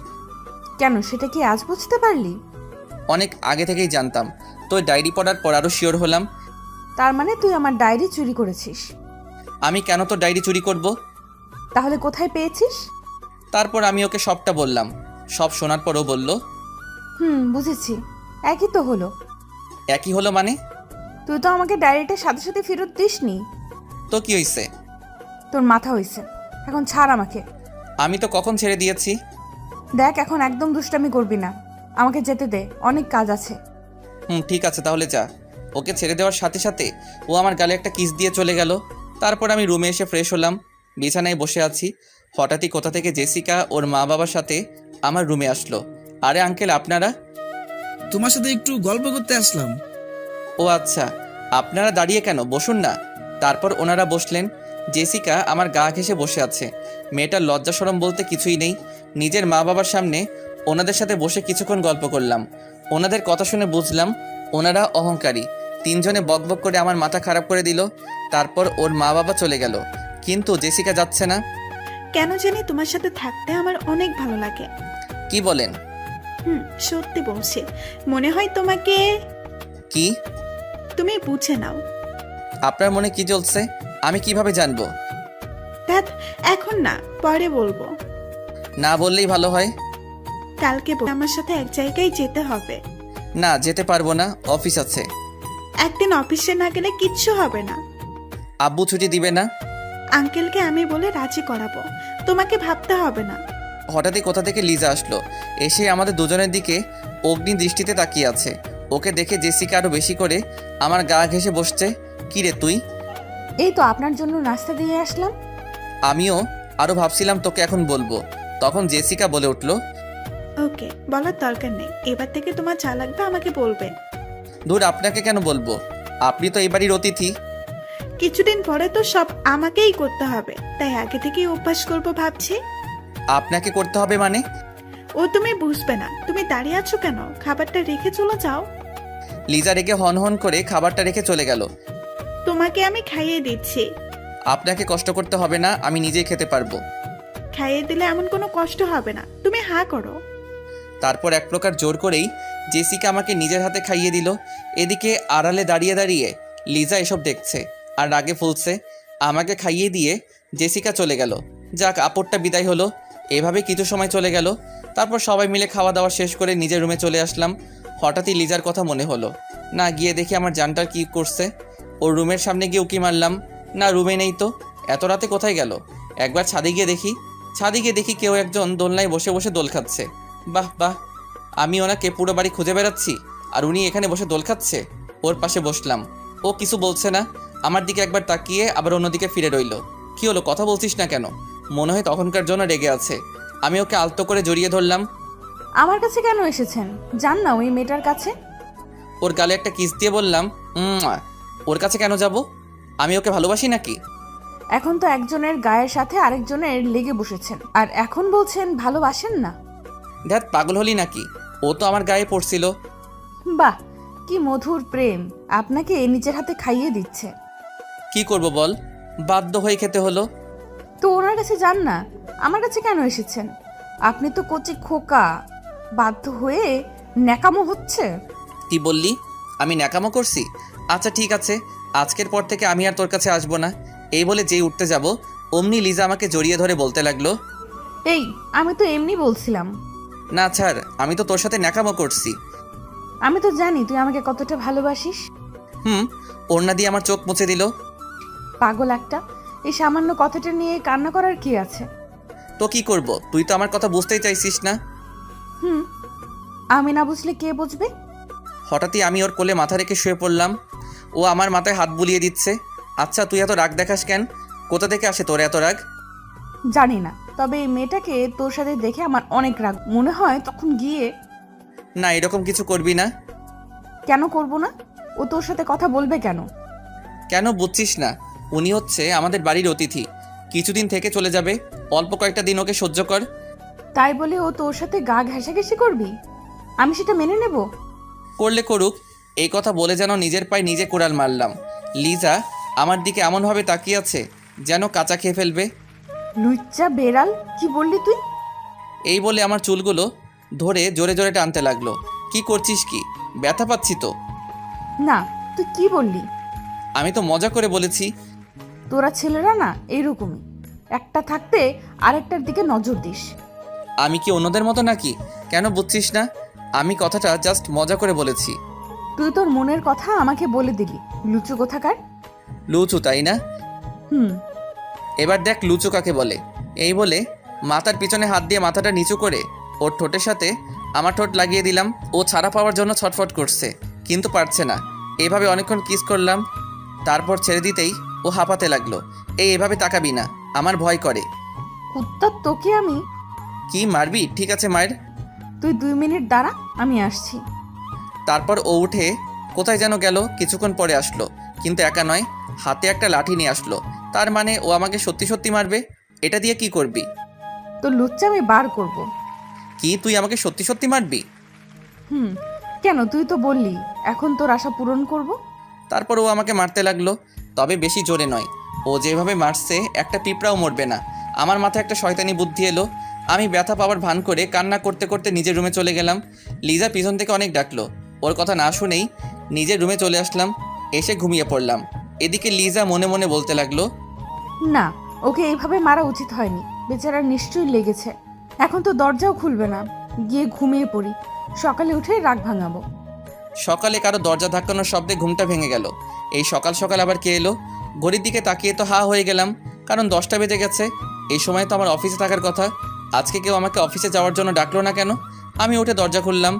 কেন, সেটা কি আজ বুঝতে পারলি? অনেক আগে থেকেই জানতাম। তো ডায়েরি পড়ার পর আরও শিওর হলাম। তার মানে তুই আমার ডায়েরি চুরি করেছিস? আমি কেন তো ডায়েরি চুরি করব? তাহলে কোথায় পেয়েছিস? তারপর আমি ওকে সবটা বললাম। সব শোনার পরও বলল, বুঝেছি, একই তো হলো। একই হলো মানে? তুই তো আমাকে ডায়েরিটার সাথে সাথে ফেরত দিসনি। তো কি হয়েছে? তোর মাথা হয়েছে, এখন ছাড় আমাকে। আমি তো কখন ছেড়ে দিয়েছি। দেখ, এখন একদম দুষ্টামি করবি না, আমাকে যেতে দে, অনেক কাজ আছে। ঠিক আছে, তাহলে যা। ওকে ছেড়ে দেওয়ার সাথে সাথে ও আমার গালে একটা কিস দিয়ে চলে গেল। তারপর আমি রুমে এসে ফ্রেশ হলাম, বিছানায় বসে আছি। হঠাৎই কোথা থেকে জেসিকা ওর মা বাবার সাথে আমার রুমে আসলো। আরে আঙ্কেল, আপনারা? তোমার সাথে একটু গল্প করতে আসলাম। ও আচ্ছা, আপনারা দাঁড়িয়ে কেন, বসুন না। তারপর ওনারা বসলেন। জেসিকা আমার গা ঘেঁষে বসে আছে। মেয়েটার লজ্জা শরম বলতে কিছুই নেই। নিজের মা বাবার সামনে ওনাদের সাথে বসে কিছুক্ষণ গল্প করলাম। ওনাদের কথা শুনে বুঝলাম ওনারা অহংকারী। 3 জনে বকবক করে আমার মাথা খারাপ করে দিল। তারপর ওর মা বাবা চলে গেল, কিন্তু জেসিকা যাচ্ছে না। কেন জানি তোমার সাথে থাকতে আমার অনেক ভালো লাগে। কি বলেন? সত্যি বলছি, মনে হয় তোমাকে। কি? তুমি বুঝে নাও। আপনার মনে কি চলছে আমি কিভাবে জানবো? ধ্যাৎ, এখন না, পরে বলবো। না বললেই ভালো হয়। কালকে আমার সাথে এক জায়গায় যেতে হবে। না, যেতে পারবো না, অফিস আছে। একদিন অফিসে না গেলে কিচ্ছু হবে না। আব্বু ছুটি দিবে না। আঙ্কেলকে আমি বলে রাজি করাবো, তোমাকে ভাবতে হবে না। হঠাৎই কোথা থেকে লিজা আসলো, এসে আমাদের দুজনের দিকে অগ্নি দৃষ্টিতে তাকিয়ে আছে। ওকে দেখে জেসিকা আরো বেশি করে আমার গা ঘেঁষে বসছে। কি রে তুই? এই তো আপনার জন্য নাস্তা দিয়ে আসলাম। আমিও আরো ভাবছিলাম তোকে এখন বলবো, তখন জেসিকা বলে উঠলো, ওকে, বলার দরকার নেই। এবার থেকে তোমার যা লাগবে আমাকে বলবে। ধুর, আপনাকে কেন বলবো, আপনি তো এই বাড়ির অতিথি। কিছুদিন পরে তো সব আমাকেই করতে হবে, তাই আগে থেকেই অভ্যাস করবো ভাবছি। আপনাকে করতে হবে মানে? ও তুমি বুঝবে না। তুমি দাঁড়িয়ে আছো কেন? খাবারটা রেখে চলে যাও। লিজা রেখে হন হন করে খাবারটা রেখে চলে গেল। তোমাকে আমি খাইয়ে দিচ্ছি। আপনাকে কষ্ট করতে হবে না, আমি নিজেই খেতে পারবো। খাইয়ে দিলে এমন কোনো কষ্ট হবে না, তুমি হা করো। তারপর এক প্রকার জোর করেই জেসিকা আমাকে নিজের হাতে খাইয়ে দিল। এদিকে আড়ালে দাঁড়িয়ে দাঁড়িয়ে লিজা এসব দেখছে আর রাগে ফুলছে। আমাকে খাইয়ে দিয়ে জেসিকা চলে গেল। যাক, আপদটা বিদায় হলো। এভাবে কিছু সময় চলে গেল। তারপর সবাই মিলে খাওয়া দাওয়া শেষ করে নিজের রুমে চলে আসলাম। হঠাৎই লিজার কথা মনে হলো। না, গিয়ে দেখি আমার জানটার কি করছে। ওর রুমের সামনে গিয়ে উকি মারলাম, না রুমে নেই তো। এত রাতে কোথায় গেল? একবার ছাদে গিয়ে দেখি কেউ একজন দোলনায় বসে বসে দোল খাচ্ছে। বাহ বাহ, আমি ওনাকে পুরো বাড়ি খুঁজে বেড়াচ্ছি আর উনি এখানে বসে দোল খাচ্ছে। ওর পাশে বসলাম। ও কিছু বলছে না, আমার দিকে একবার তাকিয়ে আবার অন্যদিকে ফিরে রইল। কি হলো, কথা বলছিস না কেন? মনে হয় তখনকার জন্য রেগে আছে। আমি ওকে আলতো করে জড়িয়ে ধরলাম। আমার কাছে কেন এসেছেন? যান না ওই মেয়েটার কাছে। ওর গালে একটা কিস দিয়ে বললাম, ওর কাছে কেন যাব? আমি ওকে ভালোবাসি নাকি? এখন তো একজনের গায়ের সাথে আরেকজনের লেগে বসেছেন, আর এখন বলছেন ভালোবাসেন না। ধ্যাত, পাগল হলি নাকি? ও তো আমার গায়ে পড়ছিল। বাহ, কি মধুর প্রেম! আপনাকে নিজের হাতে খাইয়ে দিচ্ছে। কি করব বল, বাধ্য হয়ে খেতে হলো। তো ওনার কাছে যান না, আমার কাছে কেন এসেছেন? আপনি তো কচি খোকা, বাধ্য হয়ে ন্যাকামো হচ্ছে। কি বললি? আমি ন্যাকামো করছি? আচ্ছা ঠিক আছে, আজকের পর থেকে আমি আর তোর কাছে আসবো না। এই বলে যেই উঠতে যাব অমনি লিজা আমাকে জড়িয়ে ধরে বলতে লাগলো, এই আমি তো এমনি বলছিলাম। না ছাড়, আমি তো তোর সাথে ন্যাকামো করছি। আমি তো জানি তুই আমাকে কতটা ভালোবাসিস। ওড়না দিয়ে আমার চোখ মুছে দিল। পাগল একটা, এই সামান্য কথাটা নিয়ে কান্না করার কি আছে? তো কি করব, তুই তো আমার কথা বুঝতেই চাইছিস না। আমি না বুঝলে কে বুঝবে? হঠাৎই আমি ওর কোলে মাথা রেখে শুয়ে পড়লাম। ও আমার মাথায় হাত বুলিয়ে দিচ্ছে। আচ্ছা তুই এত রাগ দেখাস কেন? কোথা থেকে আসে তোর এত রাগ? জানি না, তবে এই মেয়েটাকে তোর সাথে দেখে আমার অনেক রাগ মনে হয়। তখন গিয়ে না, এরকম কিছু করবি না। কেন করব না? ও তোর সাথে কথা বলবে কেন? কেন বুঝছিস না? উনি হচ্ছে আমাদের বাড়ির অতিথি, কিছুদিন থেকে চলে যাবে। অল্প কয়েকটা দিন ওকে সহ্য কর। তাই বলে ও তোর সাথে গা ঘেঁষাঘেঁষি করবি? আমি সেটা মেনে নেব? করলে করুক। এই কথা বলে যেন নিজের পায়ে নিজে কোড়াল মারলাম। লিজা আমার দিকে এমনভাবে তাকিয়ে আছে যেন কাঁচা খেয়ে ফেলবে। লুচ্চা বেড়াল, কি বললি তুই? এই বলে আমার চুলগুলো ধরে জোরে জোরে টানতে লাগলো। কি করছিস কি? ব্যথা পাচ্ছি তো। না, তুই কি বললি? আমি তো মজা করে বলেছি। তোরা ছেলেরা না এইরকমই, একটা থাকতে আরেকটার দিকে নজর দিস। আমি কি অন্যদের মতো নাকি? কেন বুঝছিস না? আমি কথাটা জাস্ট মজা করে বলেছি। তুই তোর মনের কথা আমাকে বলে দিলি, লুচু কোথাকার। লুচু তাই না? হুম। এবার দেখ লুচু কাকে বলে। এই বলে মাথার পিছনে হাত দিয়ে মাথাটা নিচু করে ওর ঠোঁটের সাথে আমার ঠোঁট লাগিয়ে দিলাম। ও ছাড়া পাওয়ার জন্য ছটফট করছে, কিন্তু পারছে না। এভাবে অনেকক্ষণ কিস করলাম। তারপর ছেড়ে দিতেই ও হাঁপাতে লাগলো। এভাবে তাকাবি না, আমার ভয় করে। কুত্তা, তোকে আমি। কি মারবি? ঠিক আছে মায়ের। তুই 2 মিনিট দাঁড়া, আমি আসছি। তারপর ও উঠে কোথায় যেন গেল। কিছুক্ষণ পরে আসলো, কিন্তু একা নয়, হাতে একটা লাঠি নিয়ে আসলো। তার মানে ও আমাকে সত্যি সত্যি মারবে। এটা দিয়ে কি করবি? তো লুচ্চা আমি বার করব। কি তুই আমাকে সত্যি সত্যি মারবি? কেন? তুই তো বললি এখন তোর আশা পূরণ করব। তারপর ও আমাকে মারতে লাগলো, তবে বেশি জোরে নয়। ও যেভাবে মারছে একটা পিঁপড়াও মরবে না। আমার মাথায় একটা শয়তানি বুদ্ধি এলো। আমি ব্যথা পাওয়ার ভান করে কান্না করতে করতে নিজের রুমে চলে গেলাম। লিজা পিছন থেকে অনেক ডাকলো। ওর কথা না শুনেই নিজের রুমে চলে আসলাম। এসে ঘুমিয়ে পড়লাম। এদিকে লিজা মনে মনে বলতে লাগলো, না, ওকে এইভাবে মারা উচিত হয়নি। বেচারা নিশ্চয়ই লেগেছে। এখন তো দরজাও খুলবে না, গিয়ে ঘুমিয়ে পড়ি, সকালে উঠে রাগ ভাঙাবো। সকালে কারো দরজা ধাক্কানোর শব্দে ঘুমটা ভেঙে গেল। এই সকাল সকাল আবার কে এলো? ঘড়ির দিকে তাকিয়ে তো হা হয়ে গেলাম, কারণ 10টা বেজে গেছে। এই সময় তো আমার অফিসে থাকার কথা। আজকে কেউ আমাকে অফিসে যাওয়ার জন্য ডাকলো না কেন? আমি উঠে দরজা খুললাম।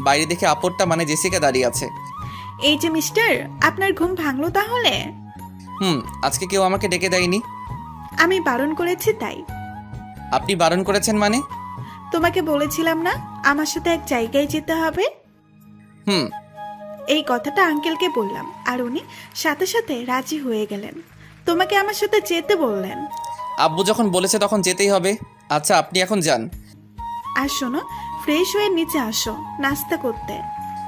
বাইরে দেখে আপরটা মানে জেসিকা দাঁড়িয়ে আছে। এই যে মিস্টার, আপনার ঘুম ভাঙলো তাহলে? আজকে কেউ আমাকে ডেকে দেয়নি। আমি বারণ করেছি তাই। আপনি বারণ করেছেন মানে? তোমাকে বলেছিলাম না আমার সাথে এক জায়গায় যেতে হবে? এই কথাটা আঙ্কেলকে বললাম, আর উনি সাথে সাথে রাজি হয়ে গেলেন। তোমাকে আমার সাথে যেতে বললেন। আব্বু যখন বলেছে তখন যেতেই হবে। আচ্ছা আপনি এখন যান। আর শোনো, ফ্রেশ হয়ে নিচে আসো নাস্তা করতে।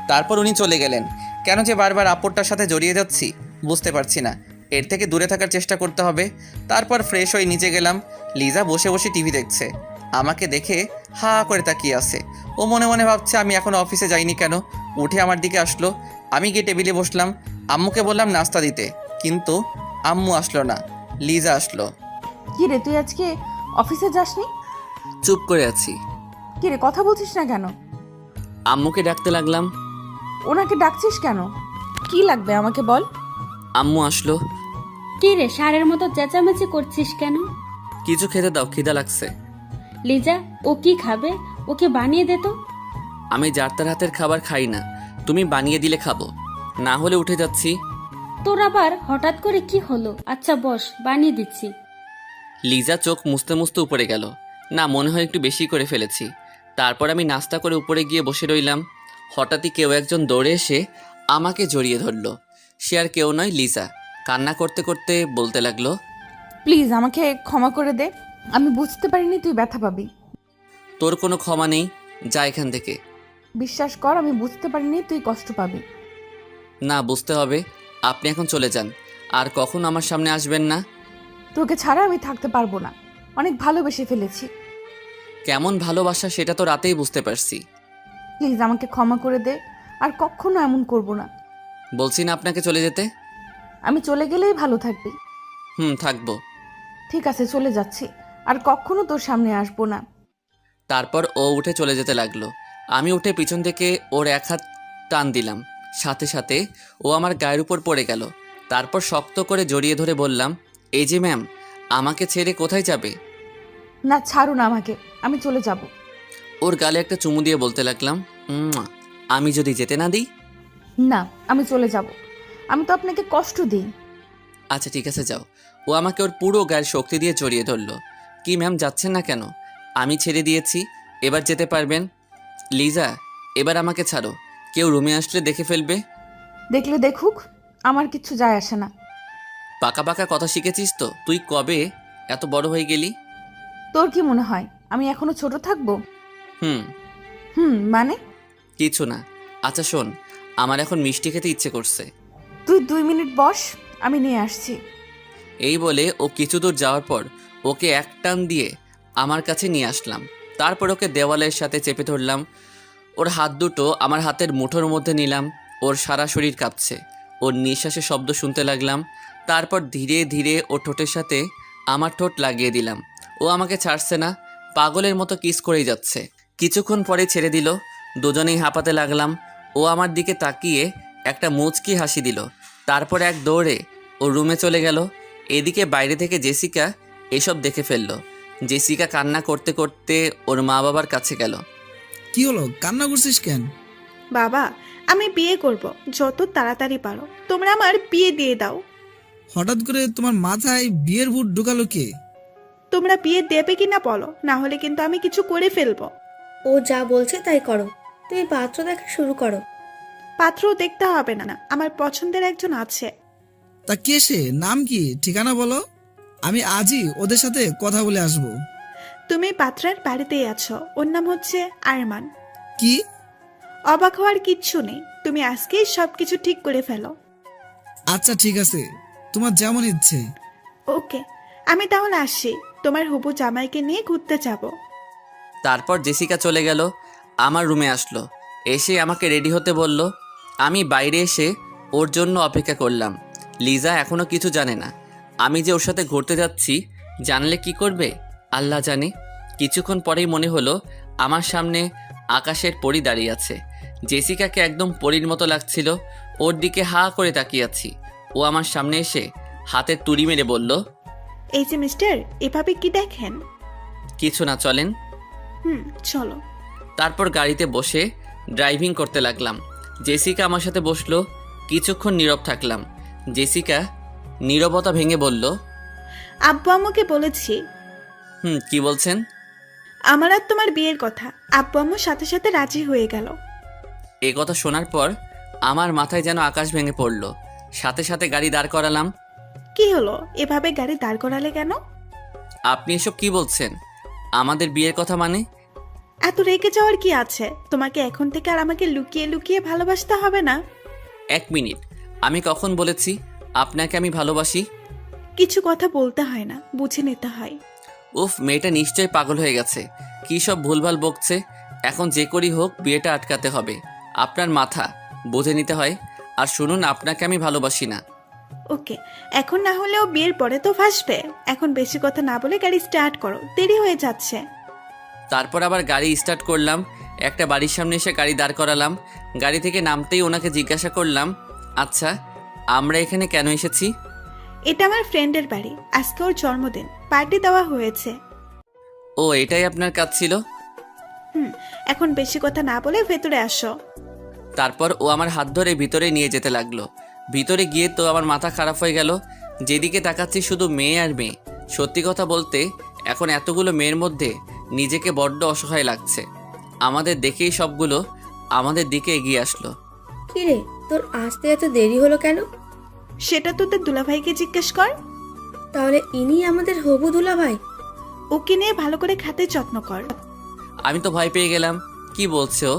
তারপর উনি চলে গেলেন। কেন যে বারবার আপরটার সাথে জড়িয়ে যাচ্ছি বুঝতে পারছি না। এর থেকে দূরে থাকার চেষ্টা করতে হবে। তারপর ফ্রেশ হয়ে নিচে গেলাম। লিজা বসে বসে টিভি দেখছে। আমাকে দেখে হা করে তাকিয়ে আছে। ও মনে মনে ভাবছে আমি এখনো অফিসে যাইনি কেন। উঠে আমার দিকে আসলো। আমি গিয়ে টেবিলে বসলাম। আম্মুকে বললাম নাস্তা দিতে, কিন্তু আম্মু আসলো না, লিজা আসলো। কি রে, তুই আজকে অফিসে যাসনি? চুপ করে আছি। কি রে, কথা বলছিস না কেন? আম্মুকে ডাকতে লাগলাম। ওনাকে ডাকছিস কেন? কি লাগবে আমাকে বল। আম্মু আসলো। কি রে, ষাঁড়ের মতো চেঁচামেচি করছিস কেন? কিছু খেতে দাও, খিদা লাগছে। লিজা, ও কি খাবে? ওকে বানিয়ে দে তো। আমি যার তার হাতের খাবার খাই না, তুমি বানিয়ে দিলে খাবো, না হলে উঠে যাচ্ছি। তোর আবার হঠাৎ করে কি হলো? আচ্ছা বস, বানিয়ে দিচ্ছি। লিজা চোখ মুছতে মুছতে উপরে গেল। না, মনে হয় একটু বেশি করে ফেলেছি। তারপর আমি নাস্তা করে উপরে গিয়ে বসে রইলাম। হঠাৎই কেউ একজন দৌড়ে এসে আমাকে জড়িয়ে ধরলো। সে আর কেউ নয়, লিজা। কান্না করতে করতে বলতে লাগলো, প্লিজ আমাকে ক্ষমা করে দে, আমি বুঝতে পারিনি তুই ব্যথা পাবি। তোর কোনো ক্ষমা নেই, যা এখান থেকে। বিশ্বাস কর, আমি বুঝতে পারিনি তুই কষ্ট পাবি। না, বুঝতে হবে। আপনি এখন চলে যান, আর কখন আমার সামনে আসবেন না। তোকে ছাড়া আমি থাকতে পারবো না, অনেক ভালোবেসে ফেলেছি। কেমন ভালোবাসা সেটা তো রাতেই বুঝতে পারছি। প্লিজ আমাকে ক্ষমা করে দে, আর কখনো এমন করব না। বলছি না আপনাকে চলে যেতে। আমি চলে গেলেই ভালো থাকবি। থাকবো। ঠিক আছে, চলে যাচ্ছি, আর কখনো তোর সামনে আসবো না। তারপর ও উঠে চলে যেতে লাগলো। আমি উঠে পিছন থেকে ওর এক হাত টান দিলাম, সাথে সাথে ও আমার গায়ের উপর পড়ে গেল। তারপর শক্ত করে জড়িয়ে ধরে বললাম, এই যে ম্যাম, আমাকে ছেড়ে কোথায় যাবে? না, ছাড়ুন আমাকে, আমি চলে যাব। ওর গালে একটা চুমু দিয়ে বলতে লাগলাম, আমি যদি যেতে না দিই? না, আমি চলে যাব। আমি তো আপনাকে কষ্ট দিই। আচ্ছা ঠিক আছে, যাও। ও আমাকে ওর পুরো গায়ের শক্তি দিয়ে জড়িয়ে ধরলো। কি ম্যাম, যাচ্ছেন না কেন? আমি ছেড়ে দিয়েছি, এবার যেতে পারবেন। লিজা, এবার আমাকে ছাড়ো, কেউ রুমে আসলে দেখে ফেলবে। দেখলে দেখুক, আমার কিচ্ছু যায় আসে না। পাকা পাকা কথা শিখেছিস তো? তুই কবে এত বড় হয়ে গেলি? তোর কি মনে হয় আমি এখনো ছোট থাকবো? হুম মানে? কিছু না। আচ্ছা শোন, আমার এখন মিষ্টি খেতে ইচ্ছে করছে। তুই 2 মিনিট বস, আমি নিয়ে আসছি। এই বলে ও কিছু দূর যাওয়ার পর ওকে এক টান দিয়ে আমার কাছে নিয়ে আসলাম। তারপর ওকে দেওয়ালের সাথে চেপে ধরলাম। ওর হাত দুটো আমার হাতের মুঠোর মধ্যে নিলাম। ওর সারা শরীর কাঁপছে। ওর নিঃশ্বাসের শব্দ শুনতে লাগলাম। তারপর ধীরে ধীরে ওর ঠোঁটের সাথে আমার ঠোঁট লাগিয়ে দিলাম। ও আমাকে ছাড়ছে না, পাগলের মতো কিস করেই যাচ্ছে। কিছুক্ষণ পরে ছেড়ে দিল। দুজনেই হাঁপাতে লাগলাম। ও আমার দিকে তাকিয়ে একটা মুচকি হাসি দিল। তারপর এক দৌড়ে ও রুমে চলে গেল। এদিকে বাইরে থেকে জেসিকা এসব দেখে ফেলল। জেসিকা কান্না করতে করতে ওর মা বাবার কাছে গেল। কি হলো, কান্না করছিস কেন? বাবা, আমি বিয়ে করব, যত তাড়াতাড়ি পারো তোমরা আমার বিয়ে দিয়ে দাও। হঠাৎ করে তোমার মাথায় বিয়ের ভূত ঢুকালো কে? তোমরা বিয়ে দেবে কিনা বলো, না হলে কিন্তু আমি কিছু করে ফেলবো। ও যা বলছে তাই করো, তুমি পাত্র দেখা শুরু করো। পাত্রও দেখতে হবে না, আমার পছন্দের একজন আছে। তা কে সে? নাম কি? ঠিকানা বলো, আমি আজই ওদের সাথে কথা বলে আসবো। তুমি পাত্রের বাড়িতেই আছো, ওর নাম হচ্ছে আরমান। কি? অবাক হওয়ার কিচ্ছু নেই, তুমি আজকেই সবকিছু ঠিক করে ফেলো। আচ্ছা ঠিক আছে, তোমার যেমন ইচ্ছে। ওকে, আমি তাহলে আসছি, তোমার হবু জামাইকে নিয়ে ঘুরতে যাব। তারপর জেসিকা চলে গেল। আমার রুমে আসলো, এসে আমাকে রেডি হতে বলল। আমি বাইরে এসে ওর জন্য অপেক্ষা করলাম। লিজা এখনও কিছু জানে না। আমি যে ওর সাথে ঘুরতে যাচ্ছি, জানলে কি করবে আল্লাহ জানে। কিছুক্ষণ পরেই মনে হলো আমার সামনে আকাশের পরী দাঁড়িয়ে আছে। জেসিকাকে একদম পরীর মতো লাগছিল। ওর দিকে হা করে তাকিয়ে আছি। ও আমার সামনে এসে হাতের তুড়ি মেরে বলল, এই যে মিস্টার, এভাবে কি দেখেন? কিছু না, চলেন। চলো। তারপর গাড়িতে বসে ড্রাইভিং করতে লাগলাম। জেসিকা আমার সাথে বসলো। কিছুক্ষণ নীরব থাকলাম। জেসিকা নীরবতা ভেঙে বলল, আব্বু আম্মুকে বলেছি। কি বলছেন? আমার আর তোমার বিয়ের কথা। আব্বু আম্মুর সাথে সাথে রাজি হয়ে গেল। এ কথা শোনার পর আমার মাথায় যেন আকাশ ভেঙে পড়ল। সাথে সাথে গাড়ি দাঁড় করালাম। কি হলো, এভাবে গাড়ি দাঁড় করালে কেন? আপনি এসব কি বলছেন? আমাদের বিয়ের কথা মানে? এত রেগে যাওয়ার কি আছে? তোমাকে এখন থেকে আর আমাকে লুকিয়ে লুকিয়ে ভালোবাসতে হবে না। 1 মিনিট, আমি কখন বলেছি আপনাকে আমি ভালোবাসি? কিছু কথা বলতে হয় না, বুঝে নিতে হয়। উফ, মেয়েটা নিশ্চয়ই পাগল হয়ে গেছে। কী সব ভুলভাল বকছে। এখন যে করি হোক বিয়েটা আটকাতে হবে। আপনার মাথা বুঝে নিতে হয়। আর শুনুন, আপনাকে আমি ভালোবাসি না। ওকে, এখন না হলেও বিয়ের পরে তো ফাঁসবে। এখন বেশি কথা না বলে গাড়ি স্টার্ট করো, দেরি হয়ে যাচ্ছে। তারপর আবার গাড়ি স্টার্ট করলাম। একটা বাড়ির সামনে এসে গাড়ি দাঁড় করালাম। গাড়ি থেকে নামতেই ওনাকে জিজ্ঞাসা করলাম, আচ্ছা আমরা এখানে কেন এসেছি? এটা আমার ফ্রেন্ডের বাড়ি, আজকে ওর জন্মদিন, পার্টি দেওয়া হয়েছে। ও, এটাই আপনার কাজ ছিল? এখন বেশি কথা না বলে ভেতরে আসো। তারপর ও আমার হাত ধরে ভিতরে নিয়ে যেতে লাগলো। ভিতরে গিয়ে তো আমার মাথা খারাপ হয়ে গেল। যেদিকে তাকাচ্ছি শুধু মেয়ে আর মেয়ে। সত্যি কথা বলতে এখন এতগুলো মেয়ের মধ্যে নিজেকে বড্ড অসহায় লাগছে। আমাদের দেখেই সবগুলো আমাদের দিকে এগিয়ে আসলো। কিরে, তোর আসতে এত দেরি হলো কেন? সেটা তোদের দুলাভাইকে জিজ্ঞেস কর। তাহলে ইনি আমাদের হবু দুলাভাই? ওকে নিয়ে ভালো করে খাতে যত্ন কর। আমি তো ভয় পেয়ে গেলাম। কি বলছো?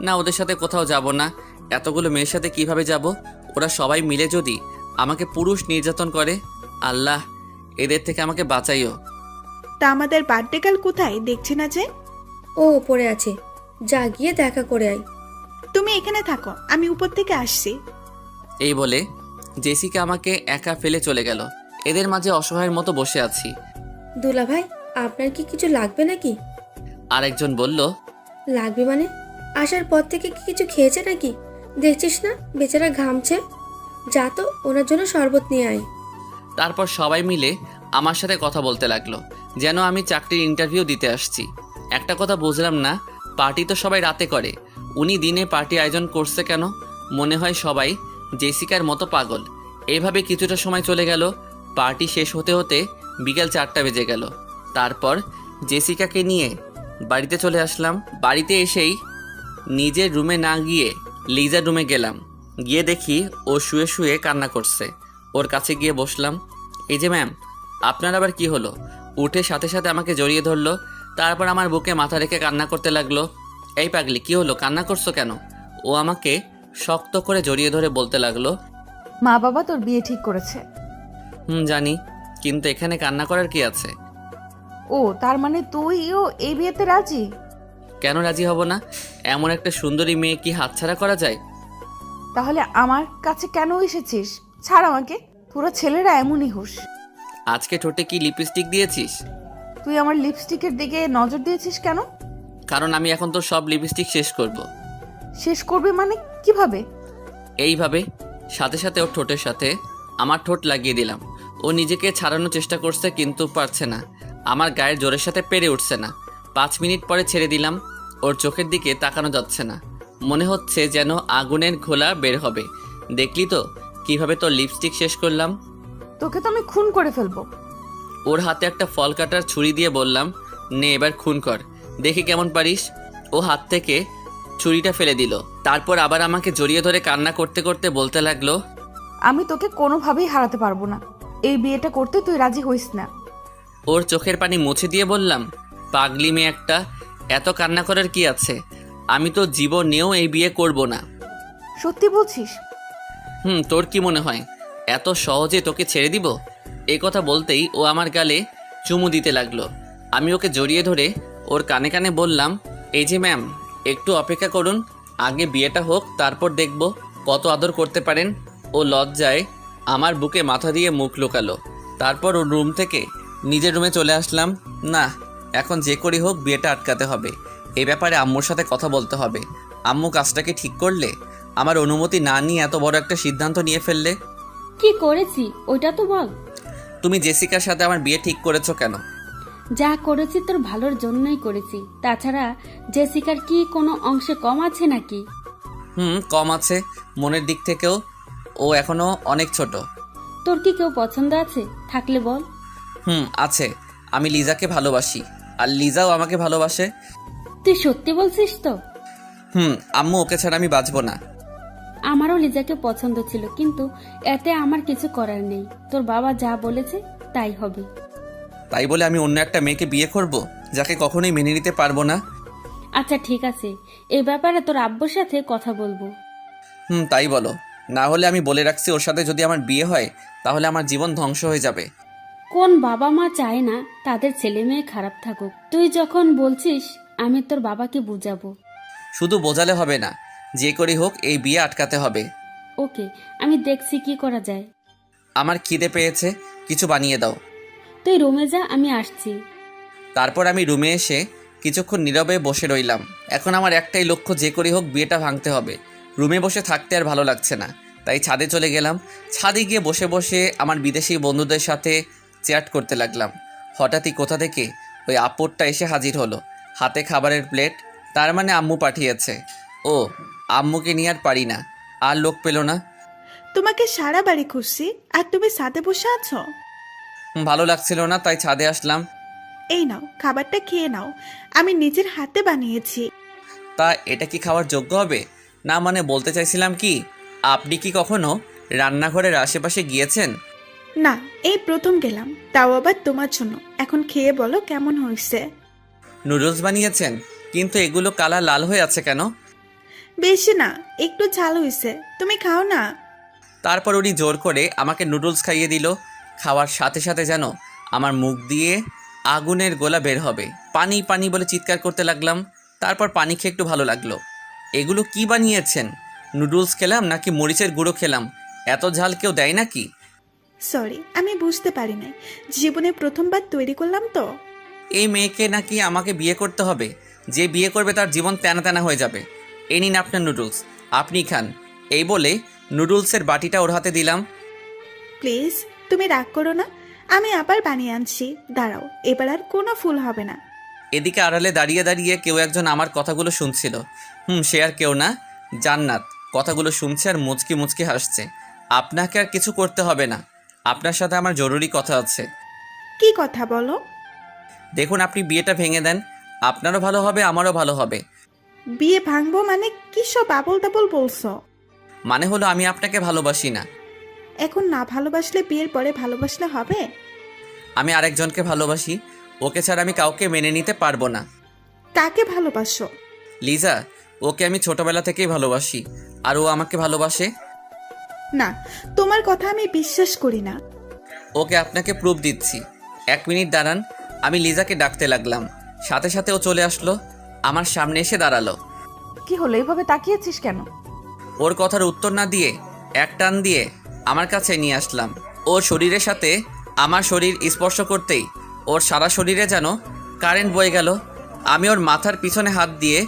না, ওদের সাথে কোথাও যাব না। এতগুলো মেয়ের সাথে কিভাবে যাব? ওরা সবাই মিলে যদি আমাকে পুরুষ নির্যাতন করে, আল্লাহ এদের থেকে আমাকে বাঁচাইও। তা আমাদের বার্থডে কাল কোথায়, দেখছি না যে? ও ওপরে আছে, যা গিয়ে দেখা করে আয়। তুমি এখানে থাকো, আমি উপর থেকে আসছি। এই বলে জেসিকা আমাকে একা ফেলে চলে গেল। এদের মাঝে অসহায়ের মতো বসে আছি। দুলা ভাই, আপনার কি কিছু লাগবে নাকি? আরেকজন বলল, লাগবে মানে? আসার পর থেকে কি কিছু খেয়েছে নাকি? দেখছিস না বেচারা ঘামছে। যা তো ওনার জন্য শরবত নিয়ে আয়। তারপর সবাই মিলে আমার সাথে কথা বলতে লাগলো, যেন আমি চাকরির ইন্টারভিউ দিতে আসছি। একটা কথা বুঝলাম না, পার্টি তো সবাই রাতে করে, উনি দিনে পার্টি আয়োজন করছে কেন? মনে হয় সবাই জেসিকার মতো পাগল। এইভাবে কিছুটা সময় চলে গেল। পার্টি শেষ হতে হতে বিকেল 4টা বেজে গেল। তারপর জেসিকাকে নিয়ে বাড়িতে চলে আসলাম। বাড়িতে এসেই নিজের রুমে না গিয়ে লিজার রুমে গেলাম। গিয়ে দেখি ও শুয়ে শুয়ে কান্না করছে। ওর কাছে গিয়ে বসলাম। এই যে ম্যাম, আপনার আবার কি হলো? উঠে সাথে সাথে আমাকে জড়িয়ে ধরলো। তারপর আমার বুকে মাথা রেখে কান্না করতে লাগলো। এই পাগলি, কি হলো, কান্না করছো কেন? ও আমাকে শক্ত করে জড়িয়ে ধরে বলতে লাগলো, মা বাবা তোর বিয়ে ঠিক করেছে। জানি, কিন্তু এখানে কান্না করার কি আছে? ও, তার মানে তুইও এই বিয়েতে রাজি? কেন রাজি হব না? এমন একটা সুন্দরী মেয়ে কি হাতছাড়া করা যায়? তাহলে আমার কাছে কেন এসেছিস? ছাড় আমাকে। পুরো ছেলেরা এমনই হুশ। আজকে ঠোঁটে কি লিপস্টিক দিয়েছিস? তুই আমার লিপস্টিকের দিকে নজর দিয়েছিস কেন? কারণ আমি এখন তো সব লিপস্টিক শেষ করব। শেষ করবে মানে কিভাবে? এইভাবে সাথে সাথে ওর ঠোঁটের সাথে আমার ঠোঁট লাগিয়ে দিলাম। ও নিজেকে ছাড়ানোর চেষ্টা করছে, কিন্তু পারছে না। আমার গায়ের জোরের সাথে পেরে উঠছে না। 5 মিনিট পরে ছেড়ে দিলাম। ওর চোখের দিকে তাকানো যাচ্ছে না। মনে হচ্ছে যেন আগুনের ঘোলা বের হবে। দেখলি তো কিভাবে তোর লিপস্টিক শেষ করলাম? তোকে তো আমি খুন করে ফেলবো। ওর হাতে একটা ফল কাটার ছুরি দিয়ে বললাম, নে এবার খুন কর, দেখি কেমন পারিস। ও হাত থেকে ছুরিটা ফেলে দিল। তারপর আবার আমাকে জড়িয়ে ধরে কান্না করতে করতে বলতে লাগলো, আমি তোকে কোনোভাবেই হারাতে পারবো না। এই বিয়েটা করতে তুই রাজি হইস না। ওর চোখের পানি মুছে দিয়ে বললাম, পাগলি মেয়ে একটা, এত কান্না করার কি আছে? আমি তো জীবনেও এই বিয়ে করব না। সত্যি বলছিস? তোর কি মনে হয় এত সহজে তোকে ছেড়ে দিব? এই কথা বলতেই ও আমার গালে চুমু দিতে লাগলো। আমি ওকে জড়িয়ে ধরে ওর কানে কানে বললাম, এই যে ম্যাম, একটু অপেক্ষা করুন, আগে বিয়েটা হোক, তারপর দেখব কত আদর করতে পারেন। ও লজ্জায় আমার বুকে মাথা দিয়ে মুখ লুকালো। তারপর ওর রুম থেকে নিজের রুমে চলে আসলাম। না, এখন যে করি হোক বিয়েটা আটকাতে হবে। এই ব্যাপারে আম্মুর সাথে কথা বলতে হবে। আম্মু কাজটাকে ঠিক করলে, আমার অনুমতি না নিয়ে এত বড় একটা সিদ্ধান্ত নিয়ে ফেললে। কি করেছি ওইটা তো বল। তুমি জেসিকার সাথে আমার বিয়ে ঠিক করেছো কেন? যা করেছি তোর ভালোর জন্যই করেছি। তাছাড়া জেসিকার কি কোনো অংশে কম আছে নাকি? কম আছে। মনের দিক থেকেও ও এখনো অনেক ছোট। তোর কি কেউ পছন্দ আছে? থাকলে বল। আছে। আমি লিজাকে ভালোবাসি, আর লিজাও আমাকে ভালোবাসে। তুই সত্যি বলছিস তো? আম্মু, ওকে ছাড়া আমি বাঁচবো না। আমারও লিজাকে পছন্দ ছিল, কিন্তু এতে আমার কিছু করার নেই। তোর বাবা যা বলেছে তাই হবে। তাই বলে আমি অন্য একটা মেয়েকে বিয়ে করব, যাকে কখনোই মেনে নিতে পারবো না? আচ্ছা ঠিক আছে, এই ব্যাপারে তোর আব্বুর সাথে কথা বলবো। তাই বলো। না হলে আমি বলে রাখছি, ওর সাথে যদি আমার বিয়ে হয় তাহলে আমার জীবন ধ্বংস হয়ে যাবে। কোন বাবা মা চায় না তাদের ছেলে মেয়ে খারাপ থাকুক? তুই যখন বলছিস, আমি তোর বাবাকে বুঝাবো। শুধু বোঝালে হবে না, যে করি হোক এই বিয়ে আটকাতে হবে। ওকে, আমি দেখছি কি করা যায়। আমার খিদে পেয়েছে, কিছু বানিয়ে দাও। তুই রুমে যা, আমি আসছি। তারপর আমি রুমে এসে কিছুক্ষণ নীরবে বসে রইলাম। এখন আমার একটাই লক্ষ্য, যে করি হোক বিয়েটা ভাঙতে হবে। রুমে বসে থাকতে আর ভালো লাগছে না, তাই ছাদে চলে গেলাম। ছাদে গিয়ে বসে বসে আমার বিদেশি বন্ধুদের সাথে চ্যাট করতে লাগলাম। হঠাৎই কোথা থেকে ওই আপুরটা এসে হাজির হলো, হাতে খাবারের প্লেট। তার মানে আম্মু পাঠিয়েছে। ও, আম্মুকে নিয়ে আর পারি না, আর লোক পেল না। তোমাকে সারা বাড়ি খুঁজছি, আর তুমি ছাদে বসে আছো। ভালো লাগছিল না, তাই ছাদে আসলাম। এই নাও, খাবারটা খেয়ে নাও, আমি নিজের হাতে বানিয়েছি। তা এটা কি খাওয়ার যোগ্য হবে? না মানে বলতে চাইছিলাম কি, আপনি কি কখনো রান্নাঘরের আশেপাশে গিয়েছেন? না, এই প্রথম গেলাম, তাও আবার তোমার জন্য। এখন খেয়ে বলো কেমন হয়েছে। নুডলস বানিয়েছেন, কিন্তু এগুলো কালার লাল হয়ে আছে কেন? বেশি না, একটু ঝাল হয়েছে, তুমি খাও না। তারপর উনি জোর করে আমাকে নুডলস খাইয়ে দিল। খাওয়ার সাথে সাথে যেন আমার মুখ দিয়ে আগুনের গোলা বের হবে। পানি পানি বলে চিৎকার করতে লাগলাম। তারপর পানি খেয়ে একটু ভালো লাগলো। এগুলো কি বানিয়েছেন? নুডলস খেলাম নাকি মরিচের গুঁড়ো খেলাম এত ঝাল কেউ দেয় নাকি? সরি, আমি বুঝতে পারি নাই, জীবনে প্রথমবার তৈরি করলাম তো। এই মেয়েকে নাকি আমাকে বিয়ে করতে হবে? যে বিয়ে করবে তার জীবন তেনা তেনা হয়ে যাবে। এই নিন আপনার নুডলস, আপনি খান। এই বলে নুডলসের বাটিটা ওর হাতে দিলাম। প্লিজ তুমি রাগ করো না, আমি আবার বানিয়ে আনছি, দাঁড়াও, এবার আর কোনো ফুল হবে না। এদিকে আড়ালে দাঁড়িয়ে দাঁড়িয়ে কেউ একজন আমার কথাগুলো শুনছিল। সে আর কেউ না, জান্নাত কথাগুলো শুনছে আর মুচকি মুচকি হাসছে। আপনাকে আর কিছু করতে হবে না, আপনার সাথে আমার জরুরি কথা আছে। কি কথা বলো? দেখুন, আপনি বিয়েটা ভেঙে দেন, আপনারও ভালো হবে, আমারও ভালো হবে। বিয়ে ভাঙবো মানে কি সব আবল তাবল বলছো? মানে হলো আমি আপনাকে ভালোবাসি না। এখন না ভালোবাসলে বিয়ের পরে ভালোবাসলে হবে? আমি আরেকজনকে ভালোবাসি, ওকে ছাড়া আমি কাউকে মেনে নিতে পারবো না। কাকে ভালোবাসো? লিজা, ওকে আমি ছোটবেলা থেকেই ভালোবাসি, আর ও আমাকে ভালোবাসে। না, তোমার কথা আমি বিশ্বাস করি না। ওকে আপনাকে প্রুফ দিচ্ছি। 1 মিনিট দাঁড়ান। আমি লিজাকে ডাকতে লাগলাম, সাথে সাথে ও চলে আসলো, আমার সামনে এসে দাঁড়ালো। কি হলো, এইভাবে তাকিয়েছিস কেন? ওর কথার উত্তর না দিয়ে এক টান দিয়ে আমার কাছে নিয়ে আসলাম। ওর শরীরের সাথে আমার শরীর স্পর্শ করতেই ওর সারা শরীরে যেন কারেন্ট বয়ে গেল। আমি ওর মাথার পিছনে হাত দিয়ে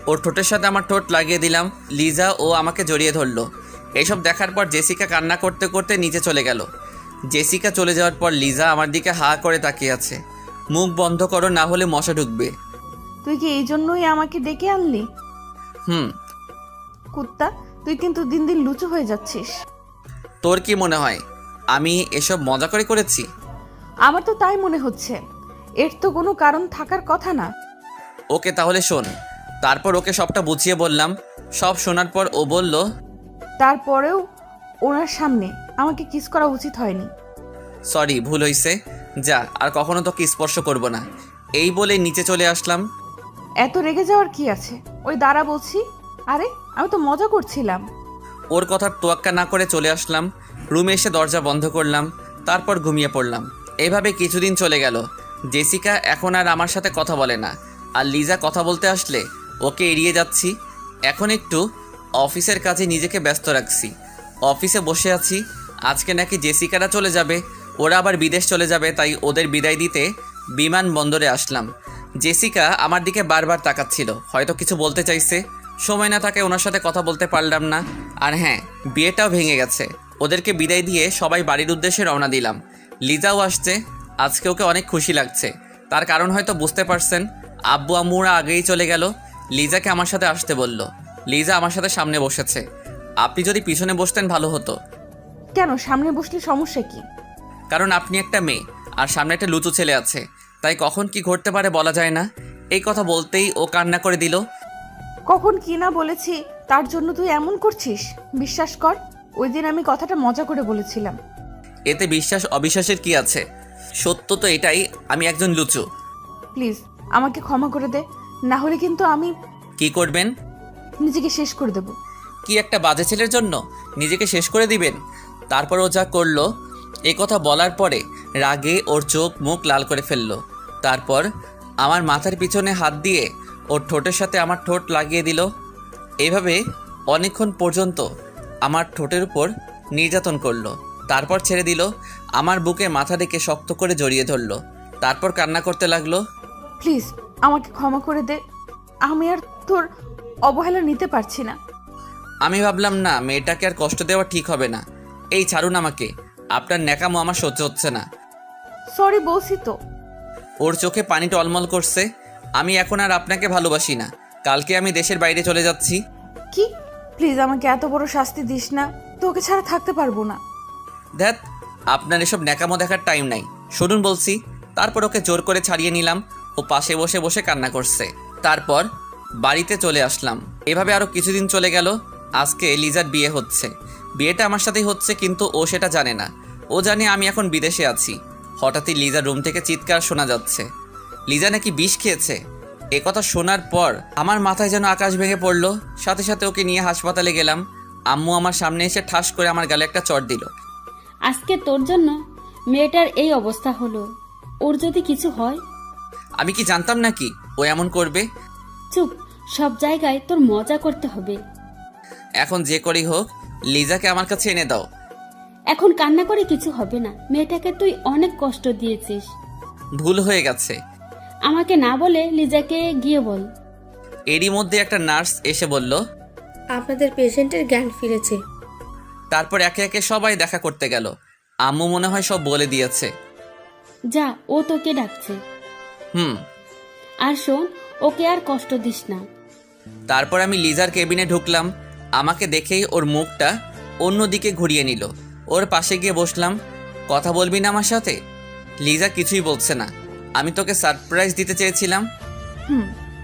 ওর ঠোঁটের সাথে আমার ঠোঁট লাগিয়ে দিলাম। লিজা ও আমাকে জড়িয়ে ধরলো। এইসব দেখার পর জেসিকা কান্না করতে করতে নিচে চলে গেল। জেসিকা চলে যাওয়ার পর লিজা আমার দিকে হা করে তাকিয়ে আছে। মুখ বন্ধ করো, না হলে মশা ঢুকবে। তুই কি এই জন্যই আমাকে ডেকে আনলি? কুত্তা, তুই কিন্তু দিন দিন লুচু হয়ে যাচ্ছিস। তোর কি মনে হয় আমি এসব মজা করে করেছি? আমার তো তাই মনে হচ্ছে। এর তো কোনো কারণ থাকার কথা না। ওকে তাহলে শোন। তারপর ওকে সবটা বুঝিয়ে বললাম। সব শোনার পর ও বলল, তারপরেও ওনার সামনে আমাকে কিস করা উচিত হয়নি। সরি, ভুল হয়েছে, যা আর কখনো তোকে স্পর্শ করব না। এই বলে নিচে চলে আসলাম। এত রেগে যাওয়ার কি আছে? ওই দাঁড়া বলছি। আরে আমি তো মজা করছিলাম। ওর কথার তোয়াক্কা না করে চলে আসলাম। রুমে এসে দরজা বন্ধ করলাম, তারপর ঘুমিয়ে পড়লাম। এইভাবে কিছুদিন চলে গেল। জেসিকা এখন আর আমার সাথে কথা বলে না, আর লিজা কথা বলতে আসলে ওকে এড়িয়ে যাচ্ছি। এখন একটু অফিসের কাজে নিজেকে ব্যস্ত রাখছি। অফিসে বসে আছি। আজকে নাকি জেসিকারা চলে যাবে, ওরা আবার বিদেশ চলে যাবে, তাই ওদের বিদায় দিতে বিমানবন্দরে আসলাম। জেসিকা আমার দিকে বারবার তাকাচ্ছিল, হয়তো কিছু বলতে চাইছে। সময় না থাকে ওনার সাথে কথা বলতে পারলাম না। আর হ্যাঁ, বিয়েটাও ভেঙে গেছে। ওদেরকে বিদায় দিয়ে সবাই বাড়ির উদ্দেশ্যে রওনা দিলাম। লিজাও আসছে। আজকে ওকে অনেক খুশি লাগছে, তার কারণ হয়তো বুঝতে পারছেন। আব্বু আম্মুরা আগেই চলে গেল। লিজাকে আমার সাথে আসতে বলল। লিজা আমার সাথে সামনে বসেছে। আপনি যদি পিছনে বসতেন ভালো হতো। কেন, সামনে বসলে সমস্যা কি? কারণ আপনি একটা মেয়ে, আর সামনে একটা লুচু ছেলে আছে, তাই কখন কি ঘটতে পারে বলা যায় না। এই কথা বলতেই ও কান্না করে দিল। কখন কি না বলেছি তার জন্য তুই এমন করছিস? বিশ্বাস কর, ওই দিন আমি কথাটা মজা করে বলেছিলাম। এতে বিশ্বাস অবিশ্বাসের কি আছে? সত্য তো এটাই, আমি একজন লুচু। প্লিজ আমাকে ক্ষমা করে দে, না হলে কিন্তু আমি কি করবেন? নিজেকে শেষ করে দেব। কি একটা বাজে ছেলের জন্য নিজেকে শেষ করে দিবেন? তারপর ও যা করলো, এ কথা বলার পরে রাগে ওর চোখ মুখ লাল করে ফেললো। তারপর আমার মাথার পিছনে হাত দিয়ে ওর ঠোঁটের সাথে আমার ঠোঁট লাগিয়ে দিল। এইভাবে অনেকক্ষণ পর্যন্ত আমার ঠোঁটের উপর নির্যাতন করলো। তারপর ছেড়ে দিল। আমার বুকে মাথা রেখে শক্ত করে জড়িয়ে ধরলো। তারপর কান্না করতে লাগলো। প্লিজ আমাকে ক্ষমা করে দে, আমি আর তোর অবহেলা নিতে পারছি না। আমি ভাবলাম না, মেয়েটাকে আর কষ্ট দেওয়া ঠিক হবে না। এই ছাড়ুন আমাকে, আপনার ন্যাকামো আমার সহ্য হচ্ছে না। সরি বলছি তো। ওর চোখে পানি টলমল করছে। আমি এখন আর আপনাকে ভালোবাসি না। কালকে আমি দেশের বাইরে চলে যাচ্ছি। কি? প্লিজ আমাকে এত বড় শাস্তি দিস না, তোকে ছাড়া থাকতে পারবো না। ধ্যাত, আপনার এসব ন্যাকামো দেখার টাইম নাই, শুনুন বলছি। তারপর ওকে জোর করে ছাড়িয়ে নিলাম। ও পাশে বসে বসে কান্না করছে। তারপর বাড়িতে চলে আসলাম। এভাবে আরও কিছুদিন চলে গেল। আজকে লিজার বিয়ে হচ্ছে। বিয়েটা আমার সাথেই হচ্ছে, কিন্তু ও সেটা জানে না। ও জানে আমি এখন বিদেশে আছি। হঠাৎই লিজার রুম থেকে চিৎকার শোনা যাচ্ছে। লিজা নাকি বিষ খেয়েছে। এ কথা শোনার পর আমার মাথায় যেন আকাশ ভেঙে পড়লো। সাথে সাথে ওকে নিয়ে হাসপাতালে গেলাম। আম্মু আমার সামনে এসে ঠাস করে আমার গালে একটা চড় দিল। আজকে তোর জন্য মেয়েটার এই অবস্থা হলো। ওর যদি কিছু হয়? আমি কি জানতাম নাকি ও এমন করবে? চুপ, সব জায়গায় তোর মজা করতে হবে। এখন যে করেই হোক লিজাকে আমার কাছে এনে দাও। এখন কান্না করে কিছু হবে না। মেয়েটাকে তুই অনেক কষ্ট দিয়েছিস। ভুল হয়ে গেছে। আমাকে না বলে লিজাকে গিয়ে বল। এরই মধ্যে একটা নার্স এসে বলল, আপনাদের পেশেন্টের জ্ঞান ফিরেছে। তারপর একে একে সবাই দেখা করতে গেল। আম্মু মনে হয় সব বলে দিয়েছে। যা, ও তোকে ডাকছে। হুম। আর শোন, ওকে আর কষ্ট দিস না। তারপর আমি লিজার কেবিনে ঢুকলাম। আমাকে দেখেই ওর মুখটা অন্যদিকে ঘুরিয়ে নিল। ওর পাশে গিয়ে বসলাম। কথা বলবি না আমার সাথে? লিজা কিছুই বলছে না। আমি তোকে সারপ্রাইজ দিতে চেয়েছিলাম।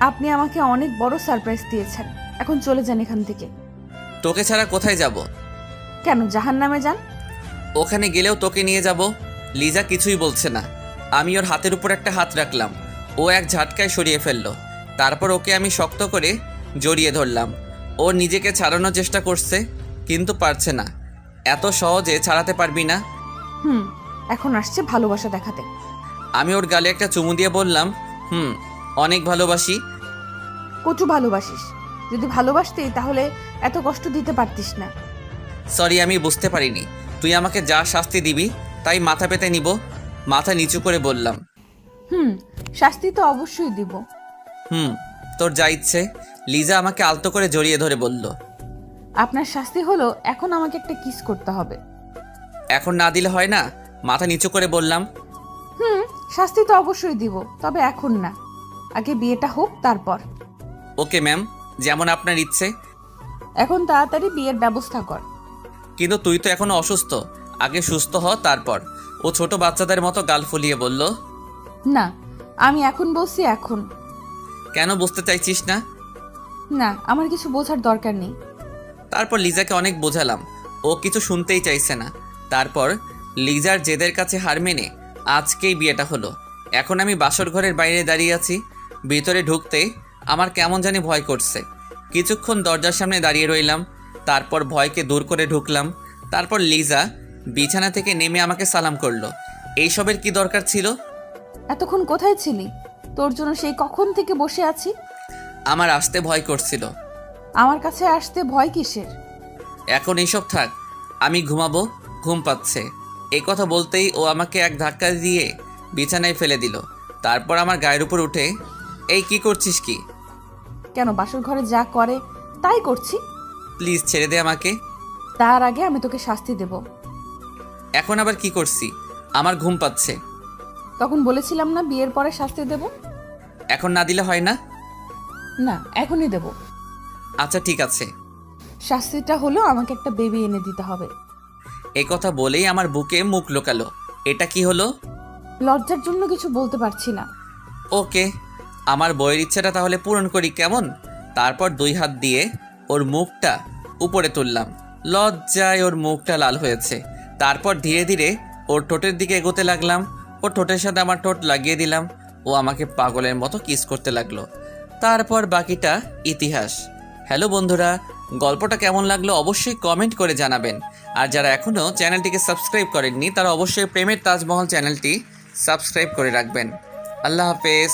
আপনি আমাকে অনেক বড় সারপ্রাইজ দিয়েছেন। এখন চলে যান এখান থেকে। তোকে ছাড়া কোথায় যাব? কেন, জাহান্নামে যান। ওখানে গেলেও তোকে নিয়ে যাব। লিজা কিছুই বলছে না। আমি ওর হাতের উপর একটা হাত রাখলাম। ও এক ঝাটকায় সরিয়ে ফেললো। তারপর ওকে আমি শক্ত করে জড়িয়ে ধরলাম। ও নিজেকে ছাড়ানোর চেষ্টা করছে, কিন্তু পারছে না। এত সহজে ছাড়াতে পারবি না। এখন আসছে ভালোবাসা দেখাতে। আমি ওর গালে একটা চুমু দিয়ে বললাম, অনেক ভালোবাসি। কচু ভালোবাসিস? যদি ভালোবাসতেই তাহলে এত কষ্ট দিতে পারতিস না। সরি, আমি বুঝতে পারিনি। তুই আমাকে যা শাস্তি দিবি তাই মাথা পেতে নিব। মাথা নিচু করে বললাম, শাস্তি তো অবশ্যই দিব। তোর যা ইচ্ছে। লিজা আমাকে আলতো করে জড়িয়ে ধরে বলল, আপনার শাস্তি হলো এখন আমাকে একটা কিস করতে হবে। এখন না দিলে হয় না? মাথা নিচু করে বললাম। শাস্তি তো অবশ্যই দিব, তবে এখন না, আগে বিয়েটা হোক তারপর। ওকে ম্যাম, যেমন আপনার ইচ্ছে। এখন তাড়াতাড়ি বিয়ের ব্যবস্থা কর। কিন্তু তুই তো এখনো অসুস্থ। আগে সুস্থ হ তারপর। ও ছোট বাচ্চাদের মতো গাল ফুলিয়ে বলল, না, আমি এখন বলছি এখন। কেন বুঝতে চাইছিস না? না, আমার কিছু বোঝার দরকার নেই। তারপর লিজাকে অনেক বোঝালাম। ও কিছু শুনতেই চাইছে না। তারপর লিজার জেদের কাছে হার মেনে আজকেই বিয়েটা হলো। এখন আমি বাসর ঘরের বাইরে দাঁড়িয়ে আছি। ভিতরে ঢুকতে আমার কেমন জানি ভয় করছে। কিছুক্ষণ দরজার সামনে দাঁড়িয়ে রইলাম। তারপর ভয়কে দূর করে ঢুকলাম। তারপর লিজা বিছানা থেকে নেমে আমাকে সালাম করলো। এইসবের কি দরকার ছিল? এতক্ষণ কোথায় ছিলি? তোর জন্য সেই কখন থেকে বসে আছি। আমার আসতে ভয় করছিল। আমার কাছে আসতে ভয় কিসের? এখন এইসব থাক, আমি ঘুমাবো, ঘুম পাচ্ছে। এই কথা বলতেই ও আমাকে এক ধাক্কা দিয়ে বিছানায় ফেলে দিল। তারপর আমার গায়ের উপর উঠে, এই কি করছিস কি? কেন, বাসর ঘরে যা করে তাই করছি। প্লিজ ছেড়ে দে আমাকে। তার আগে আমি তোকে শাস্তি দেব। এখন আবার কি করছি? আমার ঘুম পাচ্ছে। তখন বলেছিলাম না বিয়ের পরে শাস্তি দেব? এখন না দিলে হয় না? না, এখনই দেব। আচ্ছা ঠিক আছে। শাস্তিটা হলো আমাকে একটা বেবি এনে দিতে হবে। এই কথা বলেই আমার বুকে মুখ লুকালো। এটা কি হলো? লজ্জার জন্য কিছু বলতে পারছি না। ওকে, আমার বইয়ের ইচ্ছাটা তাহলে পূরণ করি কেমন? তারপর 2 হাত দিয়ে ওর মুখটা উপরে তুললাম। লজ্জায় ওর মুখটা লাল হয়েছে। তারপর ধীরে ধীরে ওর ঠোঁটের দিকে এগোতে লাগলাম। ওর ঠোঁটের সাথে আমার ঠোঁট লাগিয়ে দিলাম। ও আমাকে পাগলের মতো কিস করতে লাগলো। তারপর বাকিটা ইতিহাস। হ্যালো বন্ধুরা, গল্পটা কেমন লাগলো অবশ্যই কমেন্ট করে জানাবেন। আর যারা এখনও চ্যানেলটিকে সাবস্ক্রাইব করেননি তারা অবশ্যই প্রেমের তাজমহল চ্যানেলটি সাবস্ক্রাইব করে রাখবেন। আল্লাহ হাফেজ।